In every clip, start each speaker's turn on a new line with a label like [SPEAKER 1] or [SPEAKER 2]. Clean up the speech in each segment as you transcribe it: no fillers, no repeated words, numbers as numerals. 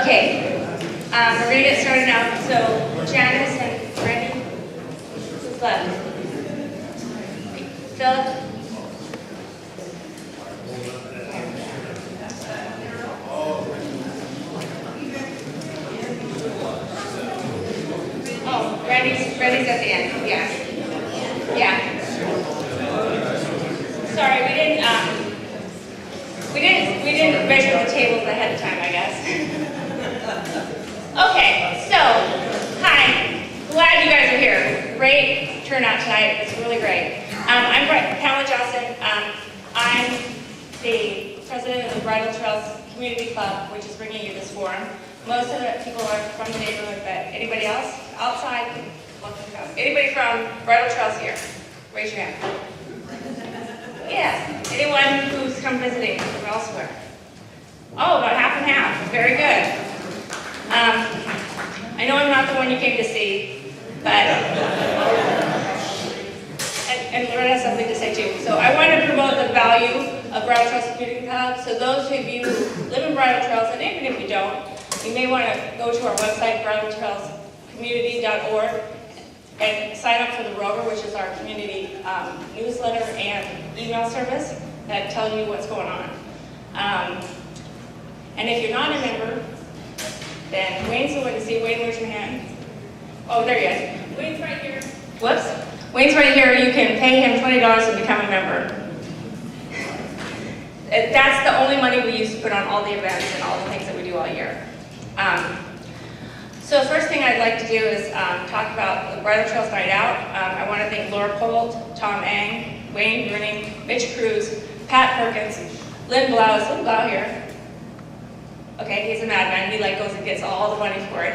[SPEAKER 1] Okay, we're going to get started now. So, Janice and Brandy, who's left? Philip? Oh, Brandy's at the end, yeah. Yeah. Sorry, we didn't measure the tables ahead of time, I guess. Okay, so, hi. Glad you guys are here. Great turnout tonight. It's really great. I'm Pamela Johnson. I'm the president of the Bridle Trails Community Club, which is bringing you this forum. Most of the people are from the neighborhood, but anybody else outside? Anybody from Bridle Trails here? Raise your hand. Yeah. Anyone who's come visiting from elsewhere? Oh, about half and half. Very good. I know I'm not the one you came to see, but and Loretta has something to say too. So I want to promote the value of Bridle Trails Community Club. So those of you who live in Bridle Trails, and even if you don't, you may want to go to our website, bridletrailscommunity.org, and sign up for the Rover, which is our community newsletter and email service that tells you what's going on. And if you're not a member, then Wayne's the one to see. Wayne, where's your hand? Oh, there he is. Wayne's right here. Whoops. Wayne's right here. You can pay him $20 to become a member. That's the only money we use to put on all the events and all the things that we do all year. So first thing I'd like to do is talk about the Bridle Trails Night Out. I want to thank Laura Polt, Tom Eng, Wayne Bruning, Mitch Cruz, Pat Perkins, Lynne Blau. Is Lynne Blau here? Okay, he's a madman. He goes and gets all the money for it.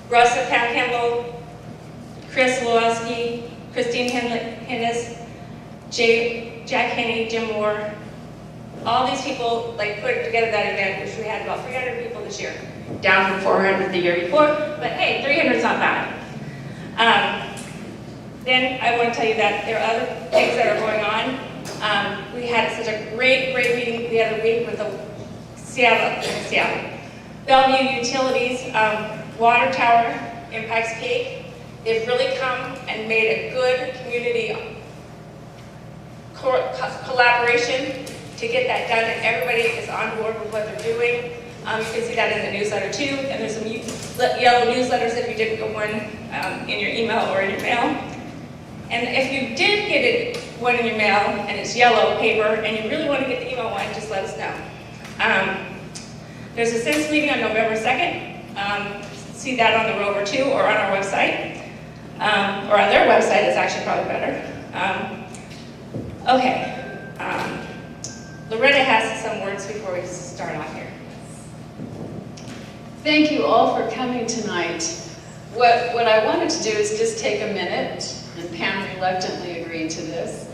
[SPEAKER 1] Russ and Pam Campbell, Chris Lewowski, Christine Hennis, Jack Henney, Jim Moore. All these people put together that event, which we had about 300 people this year, down from 400 the year before. But hey, 300 is not bad. Then I want to tell you that there are other things that are going on. We had such a great meeting the other week with the Bellevue Utilities water tower in Pikes Peak. They've really come and made a good community collaboration to get that done, and everybody is on board with what they're doing. You can see that in the newsletter too, and there's some yellow newsletters if you didn't get one in your email or in your mail. And if you did get one in your mail and it's yellow paper and you really want to get the email one, just let us know. There's a Sense meeting on November 2nd. See that on the Rover too, or on our website. Or on their website, it's actually probably better. Okay. Loretta has some words before we start off here.
[SPEAKER 2] Thank you all for coming tonight. What I wanted to do is just take a minute, and Pam reluctantly agreed to this.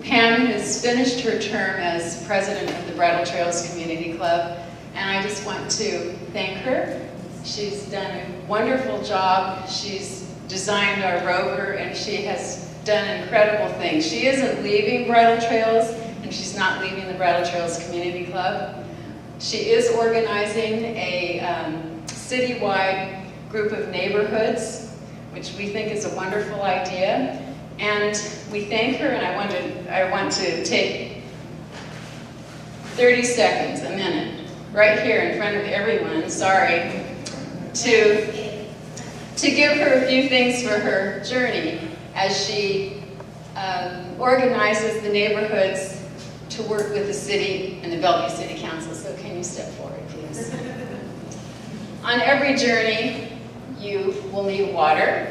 [SPEAKER 2] Pam has finished her term as president of the Bridle Trails Community Club, and I just want to thank her. She's done a wonderful job. She's designed our Rover, and she has done incredible things. She isn't leaving Bridle Trails, and she's not leaving the Bridle Trails Community Club. She is organizing a citywide group of neighborhoods, which we think is a wonderful idea. And we thank her, and I want to take 30 seconds, a minute, right here in front of everyone, sorry, to give her a few things for her journey as she organizes the neighborhoods to work with the city and the Bellevue City Council. So can you step forward, please? On every journey, you will need water.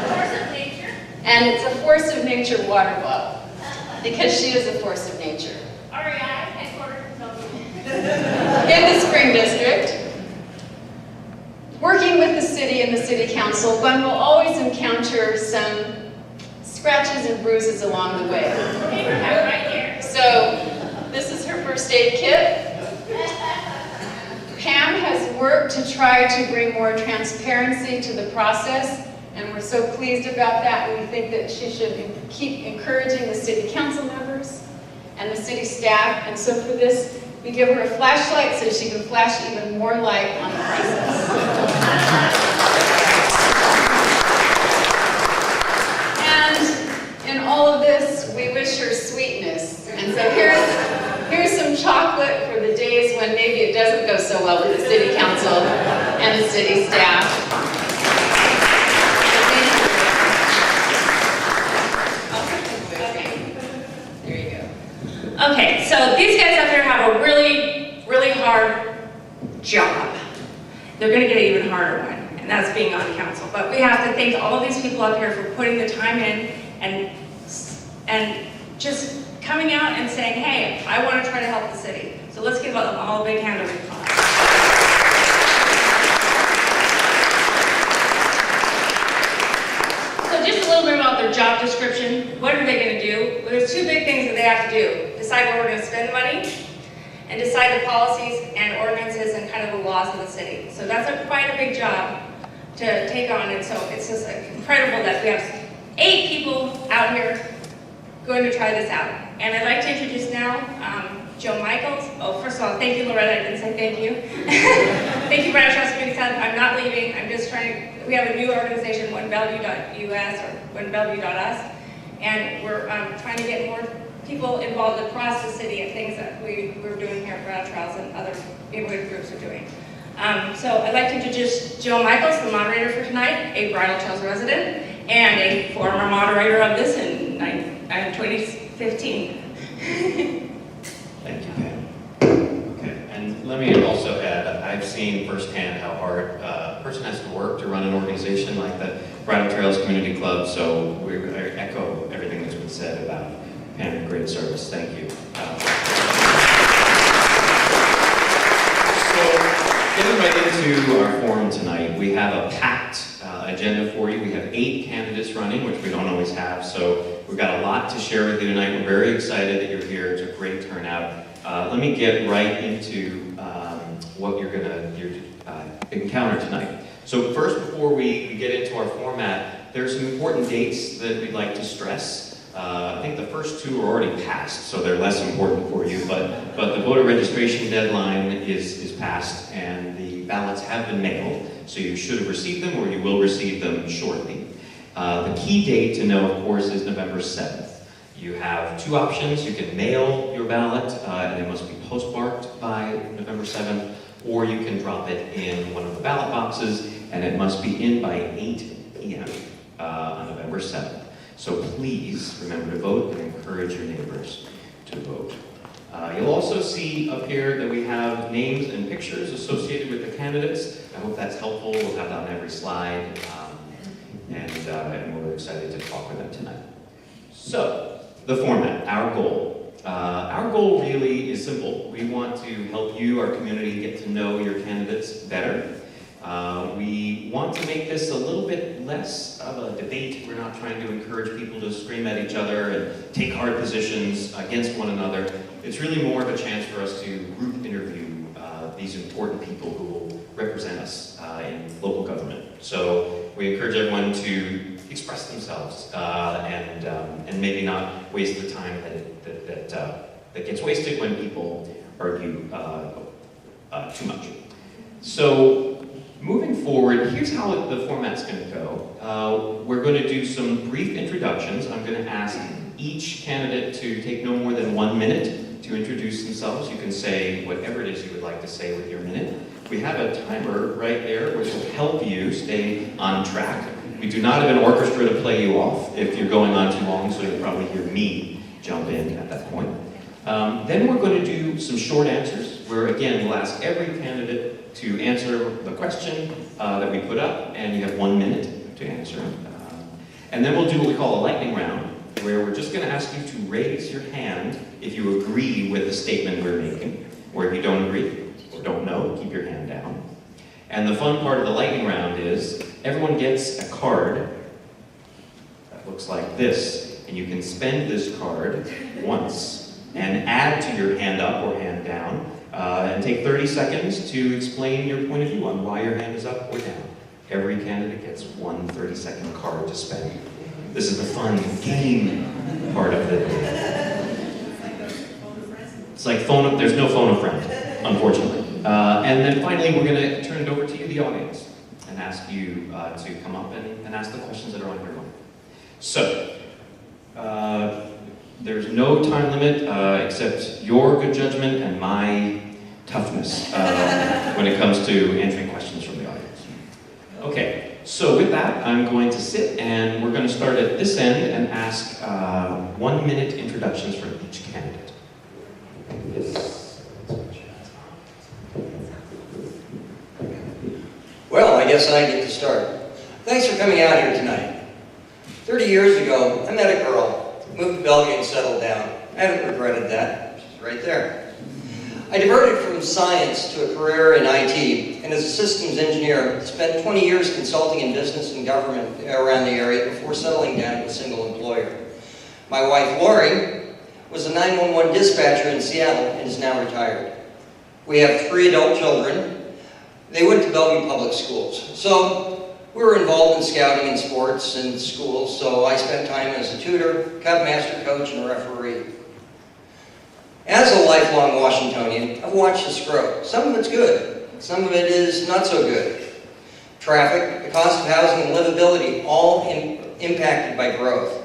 [SPEAKER 1] Force of nature.
[SPEAKER 2] And it's a force of nature water bottle, because she is a force of nature.
[SPEAKER 1] REI, headquartered in Bellevue.
[SPEAKER 2] In the Spring District, working with the city and the city council, one will always encounter some scratches and bruises along the way.
[SPEAKER 1] Right here.
[SPEAKER 2] So this is her first aid kit. Pam has worked to try to bring more transparency to the process, and we're so pleased about that. We think that she should keep encouraging the city council members and the city staff. And so for this we give her a flashlight so she can flash even more light on the process. And in all of this, we wish her sweetness. And so here's some chocolate for the days when maybe it doesn't go so well with the city council and the city staff.
[SPEAKER 1] Okay, so these guys up here have a really, really hard job. They're going to get an even harder one, and that's being on council. But we have to thank all of these people up here for putting the time in and just coming out and saying, hey, I want to try to help the city. So let's give them all a big hand of applause. Just a little bit about their job description. What are they going to do? Well, there's two big things that they have to do. Decide where we're going to spend the money, and decide the policies and ordinances and kind of the laws of the city. So that's quite a big job to take on, and so it's just incredible that we have 8 people out here going to try this out. And I'd like to introduce now Joe Michaels. Oh, first of all, thank you, Loretta. I didn't say thank you. Thank you, Bridle Trails Community Center. I'm not leaving. I'm just trying to, we have a new organization, onebellevue.us or onebellevue.us, and we're trying to get more people involved across the city and things that we're doing here at Bridle Trails and other neighborhood groups are doing. So I'd like to introduce Joe Michaels, the moderator for tonight, a Bridle Trails resident, and a former moderator of this in 2015.
[SPEAKER 3] Thank you, Pam. Okay, and let me also add, I've seen firsthand how hard a person has to work to run an organization like the Bridle Trails Community Club, so I echo everything that's been said about Pam, great service. Thank you. So, getting right into our forum tonight, we have a packed agenda for you. We have 8 candidates running, which we don't always have, so we've got a lot to share with you tonight. We're very excited that you're here. It's a great turnout. Let me get right into what you're going to encounter tonight. So first, before we get into our format, there's some important dates that we'd like to stress. I think the first 2 are already passed, so they're less important for you, but the voter registration deadline is passed, and the ballots have been mailed, so you should have received them, or you will receive them shortly. The key date to know, of course, is November 7th. You have 2 options. You can mail your ballot, and it must be postmarked by November 7th, or you can drop it in one of the ballot boxes, and it must be in by 8 p.m. On November 7th. So please remember to vote and encourage your neighbors to vote. You'll also see up here that we have names and pictures associated with the candidates. I hope that's helpful. We'll have that on every slide. And we're excited to talk with them tonight. So, the format, our goal. Our goal really is simple. We want to help you, our community, get to know your candidates better. We want to make this a little bit less of a debate. We're not trying to encourage people to scream at each other and take hard positions against one another. It's really more of a chance for us to group interview these important people who will represent us in local government. So we encourage everyone to express themselves and maybe not waste the time that gets wasted when people argue too much. So moving forward, here's how the format's going to go. We're going to do some brief introductions. I'm going to ask each candidate to take no more than 1 minute to introduce themselves. You can say whatever it is you would like to say with your minute. We have a timer right there which will help you stay on track. We do not have an orchestra to play you off if you're going on too long, so you'll probably hear me jump in at that point. Then we're going to do some short answers, where again we'll ask every candidate to answer the question that we put up, and you have 1 minute to answer. And then we'll do what we call a lightning round, where we're just going to ask you to raise your hand if you agree with the statement we're making, or if you don't agree or don't know, keep your hand down. And the fun part of the lightning round is everyone gets a card that looks like this, and you can spend this card once and add to your hand up or hand down, and take 30 seconds to explain your point of view on why your hand is up or down. Every candidate gets one 30-second card to spend. This is the fun game part of the day. It's like phone, there's no phone a friend, unfortunately. And then finally, we're going to turn it over to you, the audience, and ask you to come up and ask the questions that are on your mind. So, there's no time limit except your good judgment and my toughness when it comes to answering questions from the audience. Okay, so with that, I'm going to sit and we're going to start at this end and ask 1-minute introductions for each candidate.
[SPEAKER 4] Well, I guess I get to start. Thanks for coming out here tonight. 30 years ago, I met a girl, moved to Bellevue and settled down. I haven't regretted that. She's right there. I diverted from science to a career in IT, and as a systems engineer, spent 20 years consulting in business and government around the area before settling down to a single employer. My wife, Lori, was a 911 dispatcher in Seattle and is now retired. We have 3 adult children. They went to Bellevue Public Schools. So we were involved in scouting and sports and schools, so I spent time as a tutor, Cub master coach, and a referee. As a lifelong Washingtonian, I've watched this grow. Some of it's good, some of it is not so good. Traffic, the cost of housing, and livability, all impacted by growth.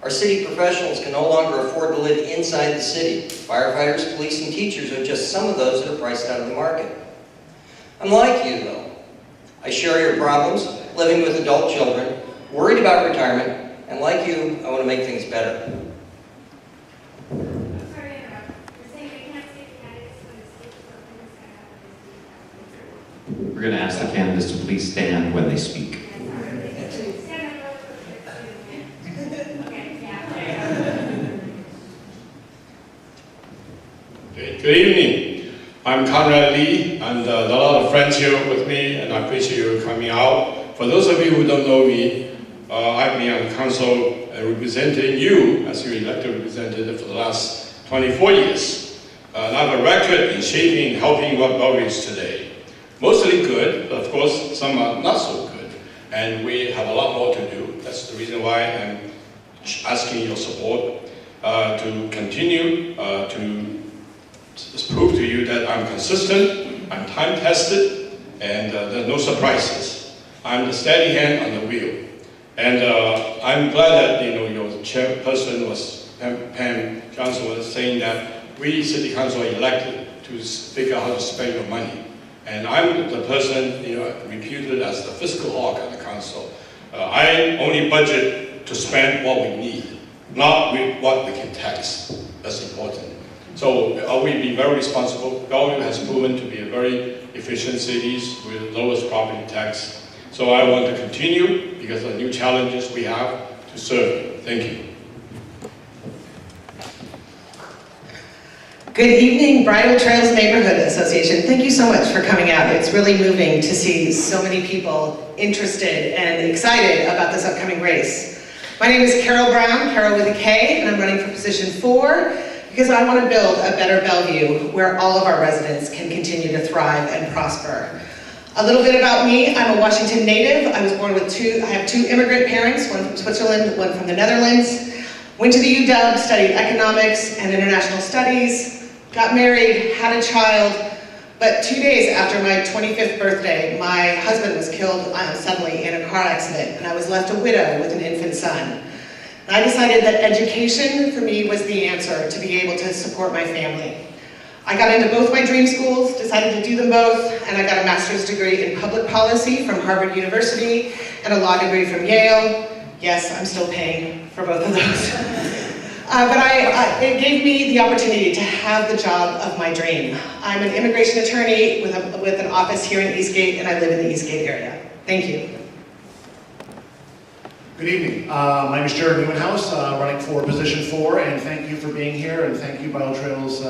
[SPEAKER 4] Our city professionals can no longer afford to live inside the city. Firefighters, police, and teachers are just some of those that are priced out of the market. I'm like you, though. I share your problems, living with adult children, worried about retirement, and like you, I want to make things better.
[SPEAKER 5] Sorry to interrupt. You're saying we can't see the candidates when they speak, so I'm
[SPEAKER 3] We're going to ask the candidates to please stand when they speak.
[SPEAKER 5] stand up real quick. Okay, yeah.
[SPEAKER 6] Okay, good evening. I'm Conrad Lee, and a lot of friends here with me, and I appreciate you coming out. For those of you who don't know me, I've been on council representing you as your elected representative for the last 24 years. And I have a record in shaping and helping what Bellevue is today. Mostly good, but of course some are not so good. And we have a lot more to do. That's the reason why I'm asking your support to continue to prove to you that I'm consistent, I'm time-tested, and there's no surprises. I'm the steady hand on the wheel. And I'm glad that your chairperson was, Pam Johnson, was saying that we city council are elected to figure out how to spend your money. And I'm the person reputed as the fiscal hawk on the council. I only budget to spend what we need, not with what we can tax. That's important. So we be very responsible. Bellevue has proven to be a very efficient city with the lowest property tax. So I want to continue because of the new challenges we have to serve you. Thank you.
[SPEAKER 7] Good evening, Bridle Trails Neighborhood Association. Thank you so much for coming out. It's really moving to see so many people interested and excited about this upcoming race. My name is Karol Brown, Karol with a K, and I'm running for position 4 because I want to build a better Bellevue where all of our residents can continue to thrive and prosper. A little bit about me, I'm a Washington native. I was born with I have 2 immigrant parents, one from Switzerland, one from the Netherlands. Went to the UW, studied economics and international studies, got married, had a child, but 2 days after my 25th birthday, my husband was killed suddenly in a car accident, and I was left a widow with an infant son. And I decided that education for me was the answer to be able to support my family. I got into both my dream schools, decided to do them both, and I got a master's degree in public policy from Harvard University and a law degree from Yale. Yes, I'm still paying for both of those. But it gave me the opportunity to have the job of my dream. I'm an immigration attorney with an office here in Eastgate, and I live in the Eastgate area. Thank you.
[SPEAKER 8] Good evening. My name is Nieuwenhuis, running for position 4, and thank you for being here, and thank you, Bridle Trails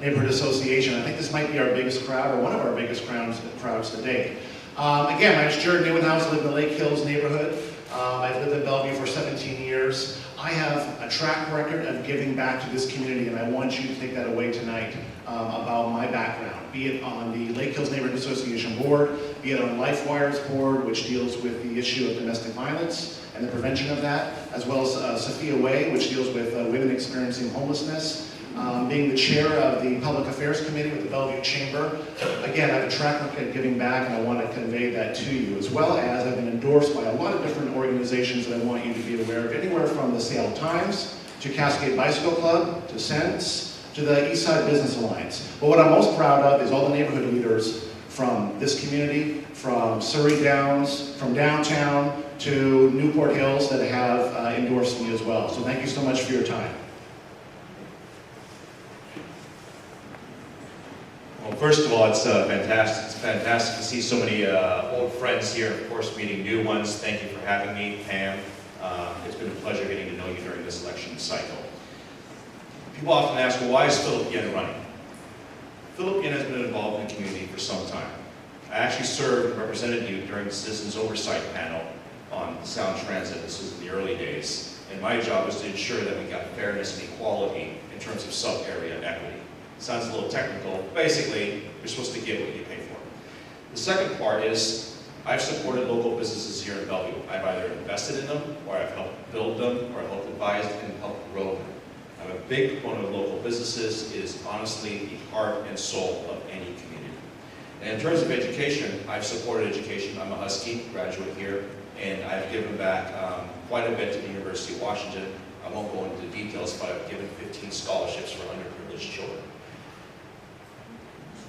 [SPEAKER 8] Neighborhood Association. I think this might be our biggest crowd, or one of our biggest crowds to date. Again, my name is Nieuwenhuis, I live in the Lake Hills neighborhood. I've lived in Bellevue for 17 years. I have a track record of giving back to this community, and I want you to take that away tonight about my background, be it on the Lake Hills Neighborhood Association board, be it on LifeWire's board, which deals with the issue of domestic violence and the prevention of that, as well as Sophia Way, which deals with women experiencing homelessness. being the chair of the Public Affairs Committee with the Bellevue Chamber. Again, I have a track record of giving back, and I want to convey that to you, as well as I've been endorsed by a lot of different organizations that I want you to be aware of, anywhere from the Seattle Times, to Cascade Bicycle Club, to Sense, to the Eastside Business Alliance. But what I'm most proud of is all the neighborhood leaders from this community, from Surrey Downs, from downtown, to Newport Hills that have endorsed me as well. So thank you so much for your time.
[SPEAKER 9] Well, first of all, it's fantastic. It's fantastic to see so many old friends here, of course, meeting new ones. Thank you for having me, Pam. It's been a pleasure getting to know you during this election cycle. People often ask, well, why is Philip Yen running? Philip Yen has been involved in the community for some time. I actually served and represented you during the Citizens Oversight Panel on Sound Transit. This was in the early days. And my job was to ensure that we got fairness and equality in terms of sub-area equity. Sounds a little technical. Basically, you're supposed to get what you pay for. The second part is I've supported local businesses here in Bellevue. I've either invested in them, or I've helped build them, or I've helped advise and helped grow them. I'm a big proponent of local businesses. It is honestly the heart and soul of any community. And in terms of education, I've supported education. I'm a Husky graduate here, and I've given back quite a bit to the University of Washington. I won't go into the details, but I've given 15 scholarships for underprivileged children.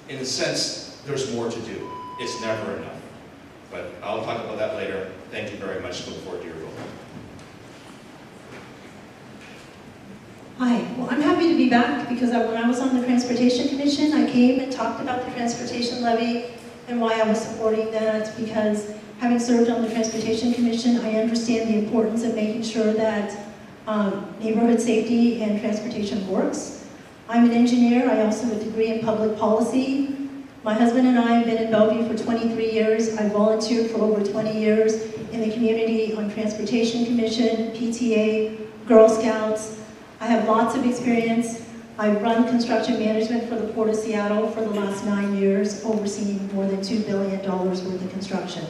[SPEAKER 9] In a sense, there's more to do. It's never enough. But I'll talk about that later. Thank you very much. Look forward to your vote.
[SPEAKER 10] Hi, well, I'm happy to be back because when I was on the Transportation Commission, I came and talked about the transportation levy and why I was supporting that, because having served on the Transportation Commission, I understand the importance of making sure that neighborhood safety and transportation works. I'm an engineer. I also have a degree in public policy. My husband and I have been in Bellevue for 23 years. I volunteered for over 20 years in the community on Transportation Commission, PTA, Girl Scouts. I have lots of experience. I've run construction management for the Port of Seattle for the last 9 years, overseeing more than $2 billion worth of construction.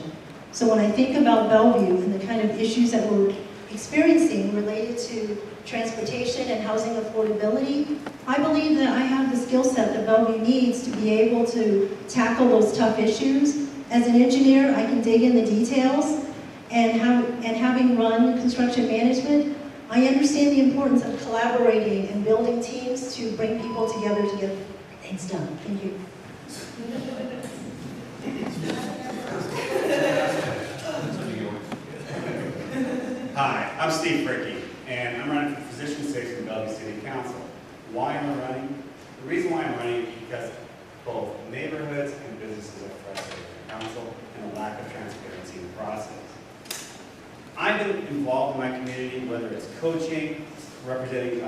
[SPEAKER 10] So when I think about Bellevue and the kind of issues that we're experiencing related to transportation and housing affordability, I believe that I have the skill set that Bellevue needs to be able to tackle those tough issues. As an engineer, I can dig in the details, and having run construction management, I understand the importance of collaborating and building teams to bring people together to get things done. Thank you.
[SPEAKER 11] Hi, I'm Steve Fricke, and I'm running for position 6 in Bellevue City Council. Why am I running? The reason why I'm running is because both neighborhoods and businesses are frustrated with the council and a lack of transparency in the process. I've been involved in my community, whether it's coaching, representing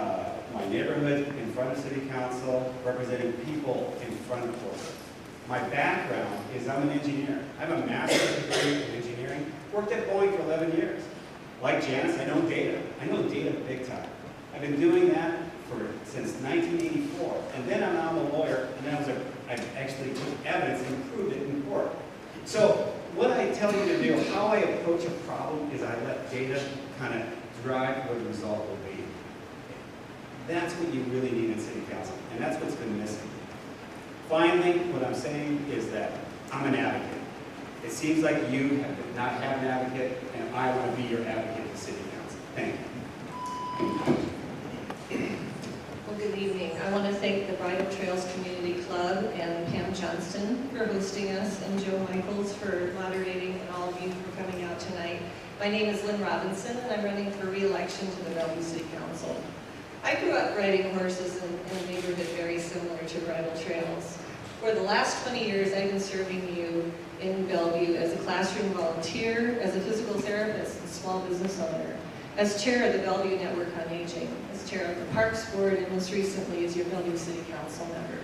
[SPEAKER 11] my neighborhood in front of City Council, representing people in front of corporate. My background is I'm an engineer. I have a master's degree in engineering, worked at Boeing for 11 years. Like Janice, I know data. I know data big time. I've been doing that since 1984, and then I'm now a lawyer, and then I actually took evidence and proved it in court. So what I tell you to do, how I approach a problem, is I let data kind of drive what the result will be. That's what you really need in City Council, and that's what's been missing. Finally, what I'm saying is that I'm an advocate. It seems like you did not have an advocate, and I want to be your advocate in City Council. Thank you.
[SPEAKER 12] Well, good evening. I want to thank the Bridle Trails Community Club and Pam Johnston for hosting us, and Joe Michaels for moderating, and all of you for coming out tonight. My name is Lynne Robinson, and I'm running for re-election to the Bellevue City Council. I grew up riding horses in a neighborhood very similar to Bridle Trails. For the last 20 years, I've been serving you in Bellevue as a classroom volunteer, as a physical therapist and small business owner, as chair of the Bellevue Network on Aging, as chair of the Parks Board, and most recently as your Bellevue City Council member.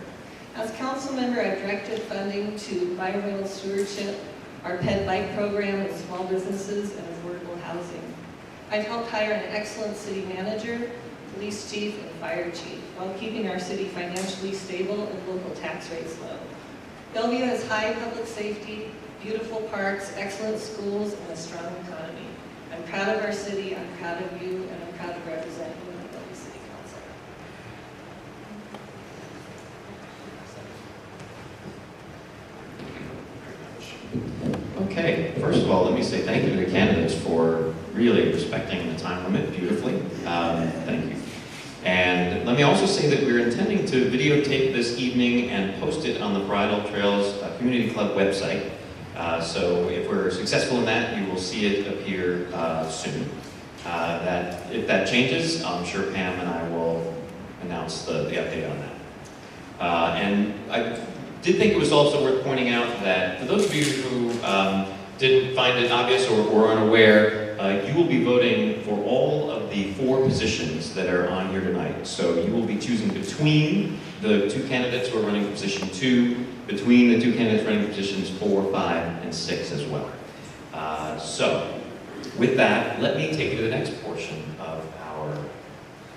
[SPEAKER 12] As council member, I've directed funding to environmental stewardship, our ped bike program with small businesses, and affordable housing. I've helped hire an excellent city manager, police chief, and fire chief, while keeping our city financially stable and local tax rates low. Bellevue has high public safety, beautiful parks, excellent schools, and a strong economy. I'm proud of our city, I'm proud of you, and I'm proud to represent you in the Bellevue City Council.
[SPEAKER 3] Okay, first of all, let me say thank you to the candidates for really respecting the time limit beautifully. Thank you. And let me also say that we're intending to videotape this evening and post it on the Bridle Trails Community Club website. So if we're successful in that, you will see it appear soon. If that changes, I'm sure Pam and I will announce the update on that. And I did think it was also worth pointing out that for those of you who didn't find it obvious or were unaware, you will be voting for all of the 4 positions that are on here tonight. So you will be choosing between the 2 candidates who are running for position 2, between the 2 candidates running for positions 4, 5, and 6 as well. So with that, let me take you to the next portion of our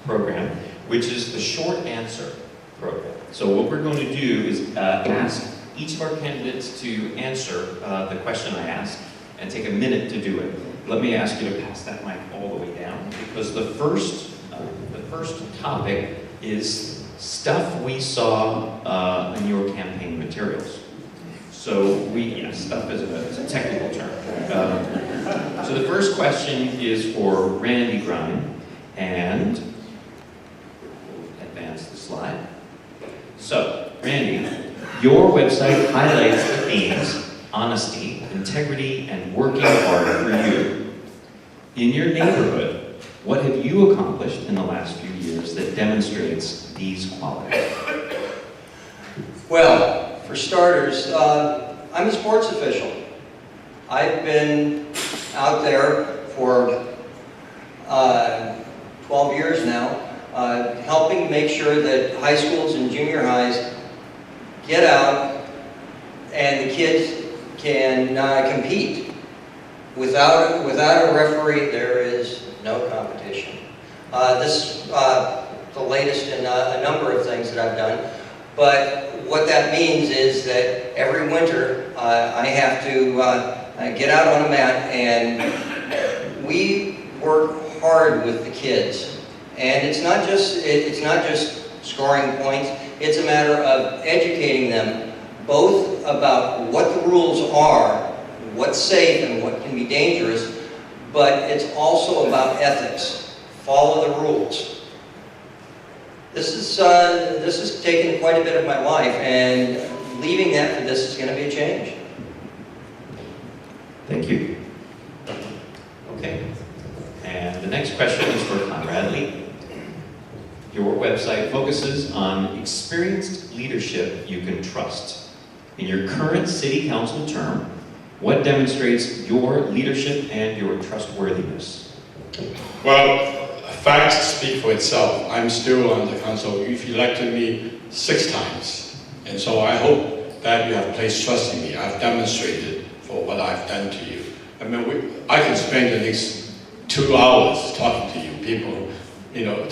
[SPEAKER 3] program, which is the short answer program. So what we're going to do is ask each of our candidates to answer the question I ask and take a minute to do it. Let me ask you to pass that mic all the way down, because the first topic is stuff we saw in your campaign materials. So stuff is a technical term. So the first question is for Randy Grein, and advance the slide. So, Randy, your website highlights the themes honesty, integrity, and working hard for you. In your neighborhood, what have you accomplished in the last few years that demonstrates these qualities?
[SPEAKER 4] Well, for starters, I'm a sports official. I've been out there for 12 years now, helping make sure that high schools and junior highs get out and the kids can compete. Without a referee, there is no competition. This is the latest in a number of things that I've done, but what that means is that every winter I have to get out on a mat, and we work hard with the kids. And it's not just scoring points. It's a matter of educating them both about what the rules are, what's safe and what can be dangerous, but it's also about ethics. Follow the rules. This has taken quite a bit of my life, and leaving that for this is going to be a change.
[SPEAKER 3] Thank you. Okay. And the next question is for Conrad Lee. Your website focuses on experienced leadership you can trust. In your current city council term, what demonstrates your leadership and your trustworthiness?
[SPEAKER 6] Well, facts speak for itself. I'm still on the council. You've elected me 6 times. And so I hope that you have placed trust in me. I've demonstrated for what I've done to you. I mean, I can spend the next 2 hours talking to you people,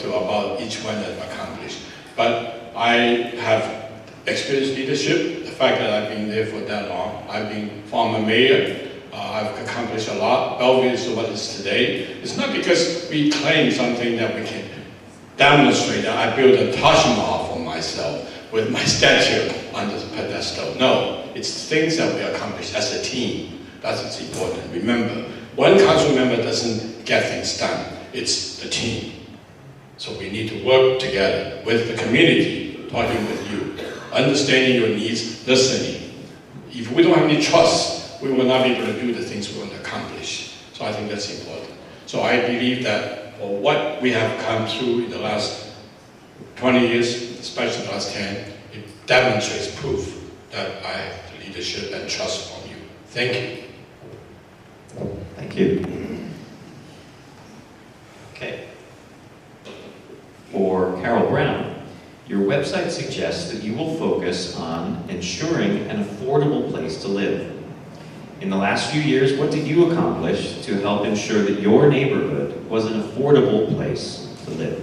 [SPEAKER 6] about each one that I've accomplished. But I have experienced leadership. The fact that I've been there for that long. I've been former mayor. I've accomplished a lot. Bellevue is what it is today. It's not because we claim something that we can demonstrate that I built a Taj Mahal for myself with my statue on the pedestal. No, it's things that we accomplished as a team. That's what's important. Remember, one council member doesn't get things done. It's the team. So we need to work together with the community, talking with you, understanding your needs, listening. If we don't have any trust, we will not be able to do the things we want to accomplish. So I think that's important. So I believe that for what we have come through in the last 20 years, especially the last 10, it demonstrates proof that I have the leadership and trust from you. Thank you.
[SPEAKER 3] Thank you. Okay. For Karol Brown, your website suggests that you will focus on ensuring an affordable place to live. In the last few years, what did you accomplish to help ensure that your neighborhood was an affordable place to live?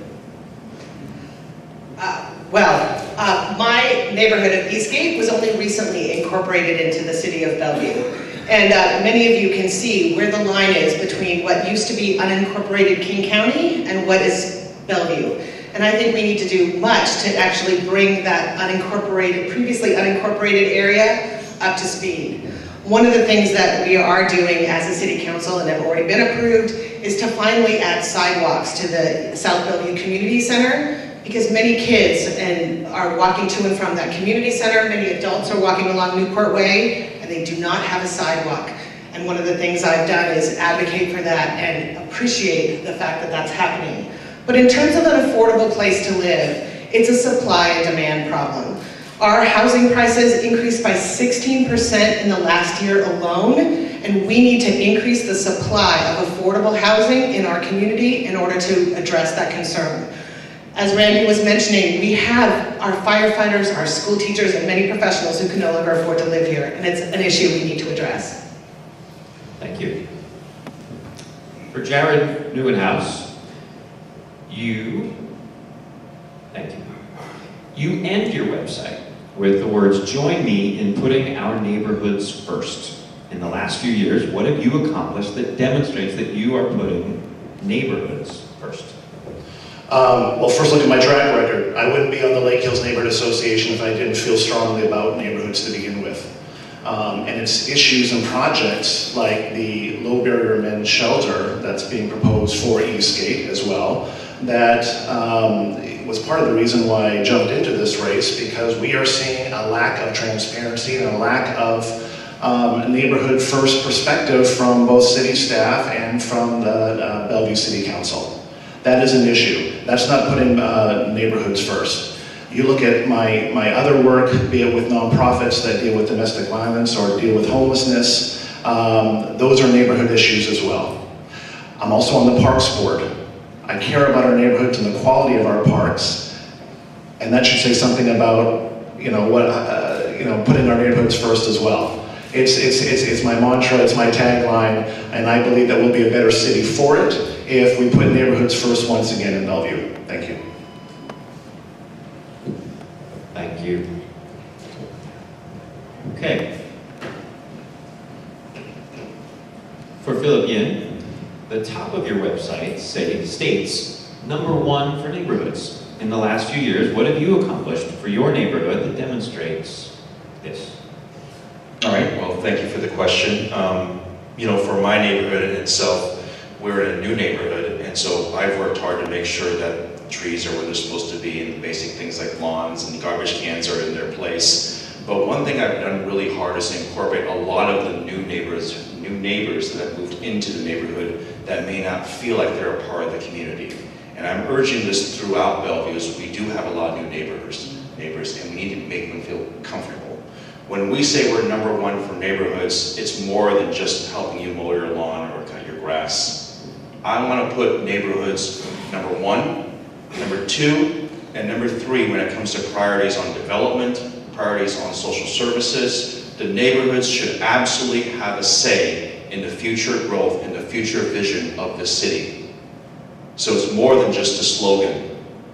[SPEAKER 7] My neighborhood of Eastgate was only recently incorporated into the City of Bellevue. And many of you can see where the line is between what used to be unincorporated King County and what is Bellevue. And I think we need to do much to actually bring that previously unincorporated area up to speed. One of the things that we are doing as a city council and have already been approved is to finally add sidewalks to the South Bellevue Community Center, because many kids are walking to and from that community center. Many adults are walking along Newport Way, and they do not have a sidewalk. And one of the things I've done is advocate for that and appreciate the fact that that's happening. But in terms of an affordable place to live, it's a supply and demand problem. Our housing prices increased by 16% in the last year alone, and we need to increase the supply of affordable housing in our community in order to address that concern. As Randy was mentioning, we have our firefighters, our school teachers, and many professionals who can no longer afford to live here, and it's an issue we need to address.
[SPEAKER 3] Thank you. For Jared Nieuwenhuis, thank you. You end your website with the words, "Join me in putting our neighborhoods first." In the last few years, what have you accomplished that demonstrates that you are putting neighborhoods first?
[SPEAKER 8] Well, first look at my track record. I wouldn't be on the Lake Hills Neighborhood Association if I didn't feel strongly about neighborhoods to begin with. And it's issues and projects like the low barrier men's shelter that's being proposed for Eastgate as well, that was part of the reason why I jumped into this race, because we are seeing a lack of transparency and a lack of neighborhood first perspective from both city staff and from the Bellevue City Council. That is an issue. That's not putting neighborhoods first. You look at my other work, be it with nonprofits that deal with domestic violence or deal with homelessness, those are neighborhood issues as well. I'm also on the Parks Board. I care about our neighborhoods and the quality of our parks, and that should say something about putting our neighborhoods first as well. It's my mantra, it's my tagline, and I believe that we'll be a better city for it if we put neighborhoods first once again in Bellevue. Thank you.
[SPEAKER 3] Thank you. Okay. For Philip Yin, the top of your website states #1 for neighborhoods. In the last few years, what have you accomplished for your neighborhood that demonstrates this?
[SPEAKER 9] All right, well, thank you for the question. For my neighborhood in itself, we're in a new neighborhood, and so I've worked hard to make sure that trees are where they're supposed to be, and basic things like lawns and garbage cans are in their place. But one thing I've done really hard is to incorporate a lot of the new neighbors that have moved into the neighborhood that may not feel like they're a part of the community. And I'm urging this throughout Bellevue, as we do have a lot of new neighbors, and we need to make them feel comfortable. When we say we're #1 for neighborhoods, it's more than just helping you mow your lawn or cut your grass. I want to put neighborhoods #1, #2, and #3 when it comes to priorities on development, priorities on social services. The neighborhoods should absolutely have a say in the future growth and the future vision of the city. So it's more than just a slogan.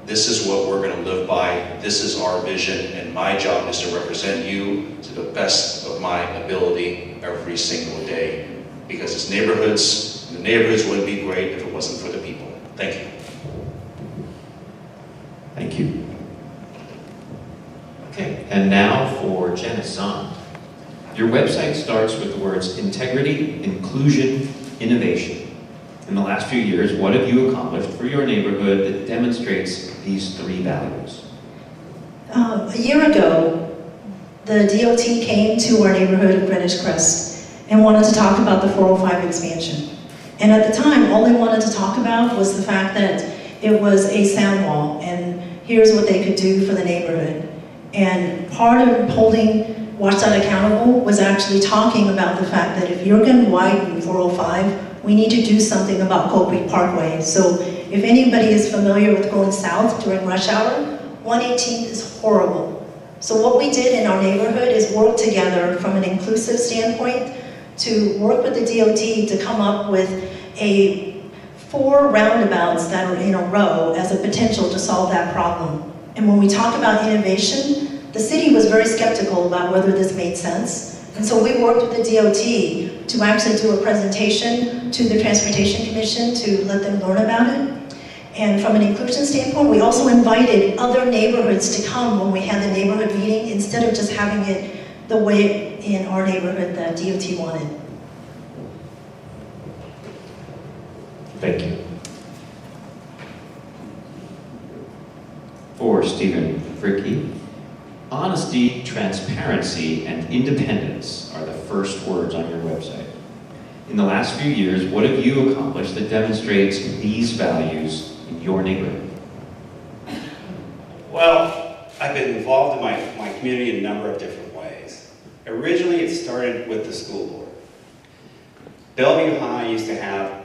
[SPEAKER 9] This is what we're going to live by. This is our vision, and my job is to represent you to the best of my ability every single day. Because it's neighborhoods, and the neighborhoods wouldn't be great if it wasn't for the people. Thank you.
[SPEAKER 3] Thank you. Okay, and now for Janice Zahn. Your website starts with the words integrity, inclusion, innovation. In the last few years, what have you accomplished for your neighborhood that demonstrates these 3 values?
[SPEAKER 10] A year ago, the DOT came to our neighborhood of Greenwich Crest and wanted to talk about the 405 expansion. And at the time, all they wanted to talk about was the fact that it was a sound wall, and here's what they could do for the neighborhood. And part of holding WashDOT accountable was actually talking about the fact that if you're going to widen 405, we need to do something about Coal Creek Parkway. So if anybody is familiar with going south during rush hour, 118 is horrible. So what we did in our neighborhood is work together from an inclusive standpoint to work with the DOT to come up with 4 roundabouts that are in a row as a potential to solve that problem. And when we talk about innovation, the city was very skeptical about whether this made sense. And so we worked with the DOT to actually do a presentation to the Transportation Commission to let them learn about it. And from an inclusion standpoint, we also invited other neighborhoods to come when we had the neighborhood meeting, instead of just having it the way in our neighborhood that DOT wanted.
[SPEAKER 3] Thank you. For Stephen Fricke, honesty, transparency, and independence are the first words on your website. In the last few years, what have you accomplished that demonstrates these values in your neighborhood?
[SPEAKER 11] Well, I've been involved in my community in a number of different ways. Originally, it started with the school board. Bellevue High used to have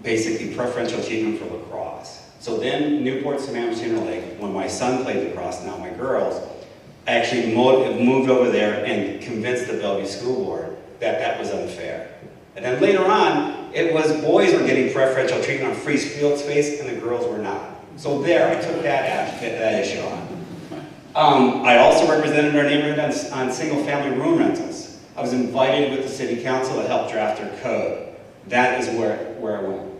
[SPEAKER 11] basically preferential treatment for lacrosse. So then Newport, Sammamish, Interlake, when my son played lacrosse, now my girls, I actually moved over there and convinced the Bellevue School Board that that was unfair. And then later on, it was boys were getting preferential treatment on free field space and the girls were not. So there, I took that issue on. I also represented our neighborhood on single-family room rentals. I was invited with the city council to help draft their code. That is where I went.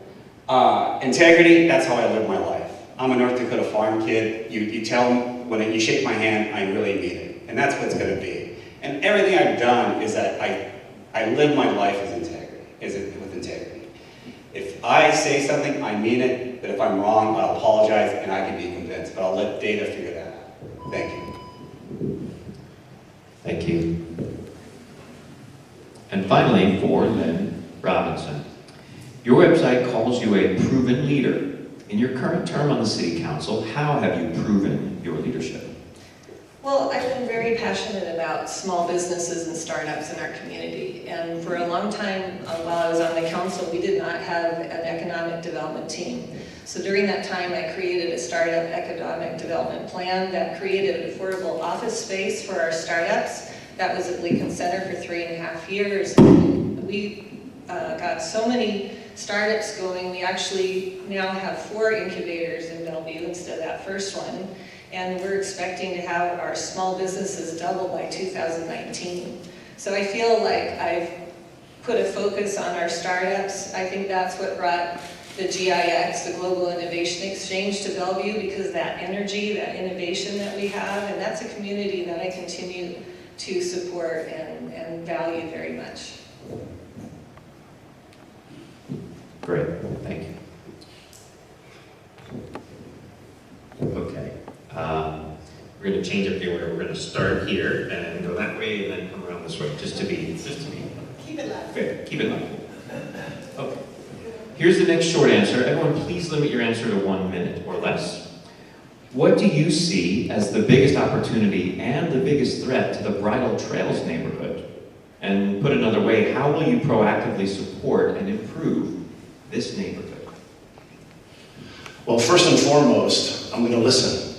[SPEAKER 11] Integrity, that's how I live my life. I'm a North Dakota farm kid. You tell them, when you shake my hand, I really mean it. And that's what it's going to be. And everything I've done is that I live my life with integrity. If I say something, I mean it. But if I'm wrong, I'll apologize and I can be convinced. But I'll let data figure that out. Thank you.
[SPEAKER 3] Thank you. And finally, for Lynne Robinson. Your website calls you a proven leader. In your current term on the City Council, how have you proven your leadership?
[SPEAKER 12] Well, I've been very passionate about small businesses and startups in our community. And for a long time, while I was on the council, we did not have an economic development team. So during that time, I created a startup economic development plan that created affordable office space for our startups. That was at Lincoln Center for 3.5 years. We got so many startups going. We actually now have 4 incubators in Bellevue instead of that first one. And we're expecting to have our small businesses double by 2019. So I feel like I've put a focus on our startups. I think that's what brought the GIX, the Global Innovation Exchange, to Bellevue, because that energy, that innovation that we have, and that's a community that I continue to support and value very much.
[SPEAKER 3] Great, thank you. Okay, we're going to change up the order. We're going to start here and go that way and then come around this way, just to be
[SPEAKER 7] Keep it live.
[SPEAKER 3] fair. Keep it live. Okay. Here's the next short answer. Everyone, please limit your answer to 1 minute or less. What do you see as the biggest opportunity and the biggest threat to the Bridle Trails neighborhood? And put another way, how will you proactively support and improve this neighborhood?
[SPEAKER 8] Well, first and foremost, I'm going to listen.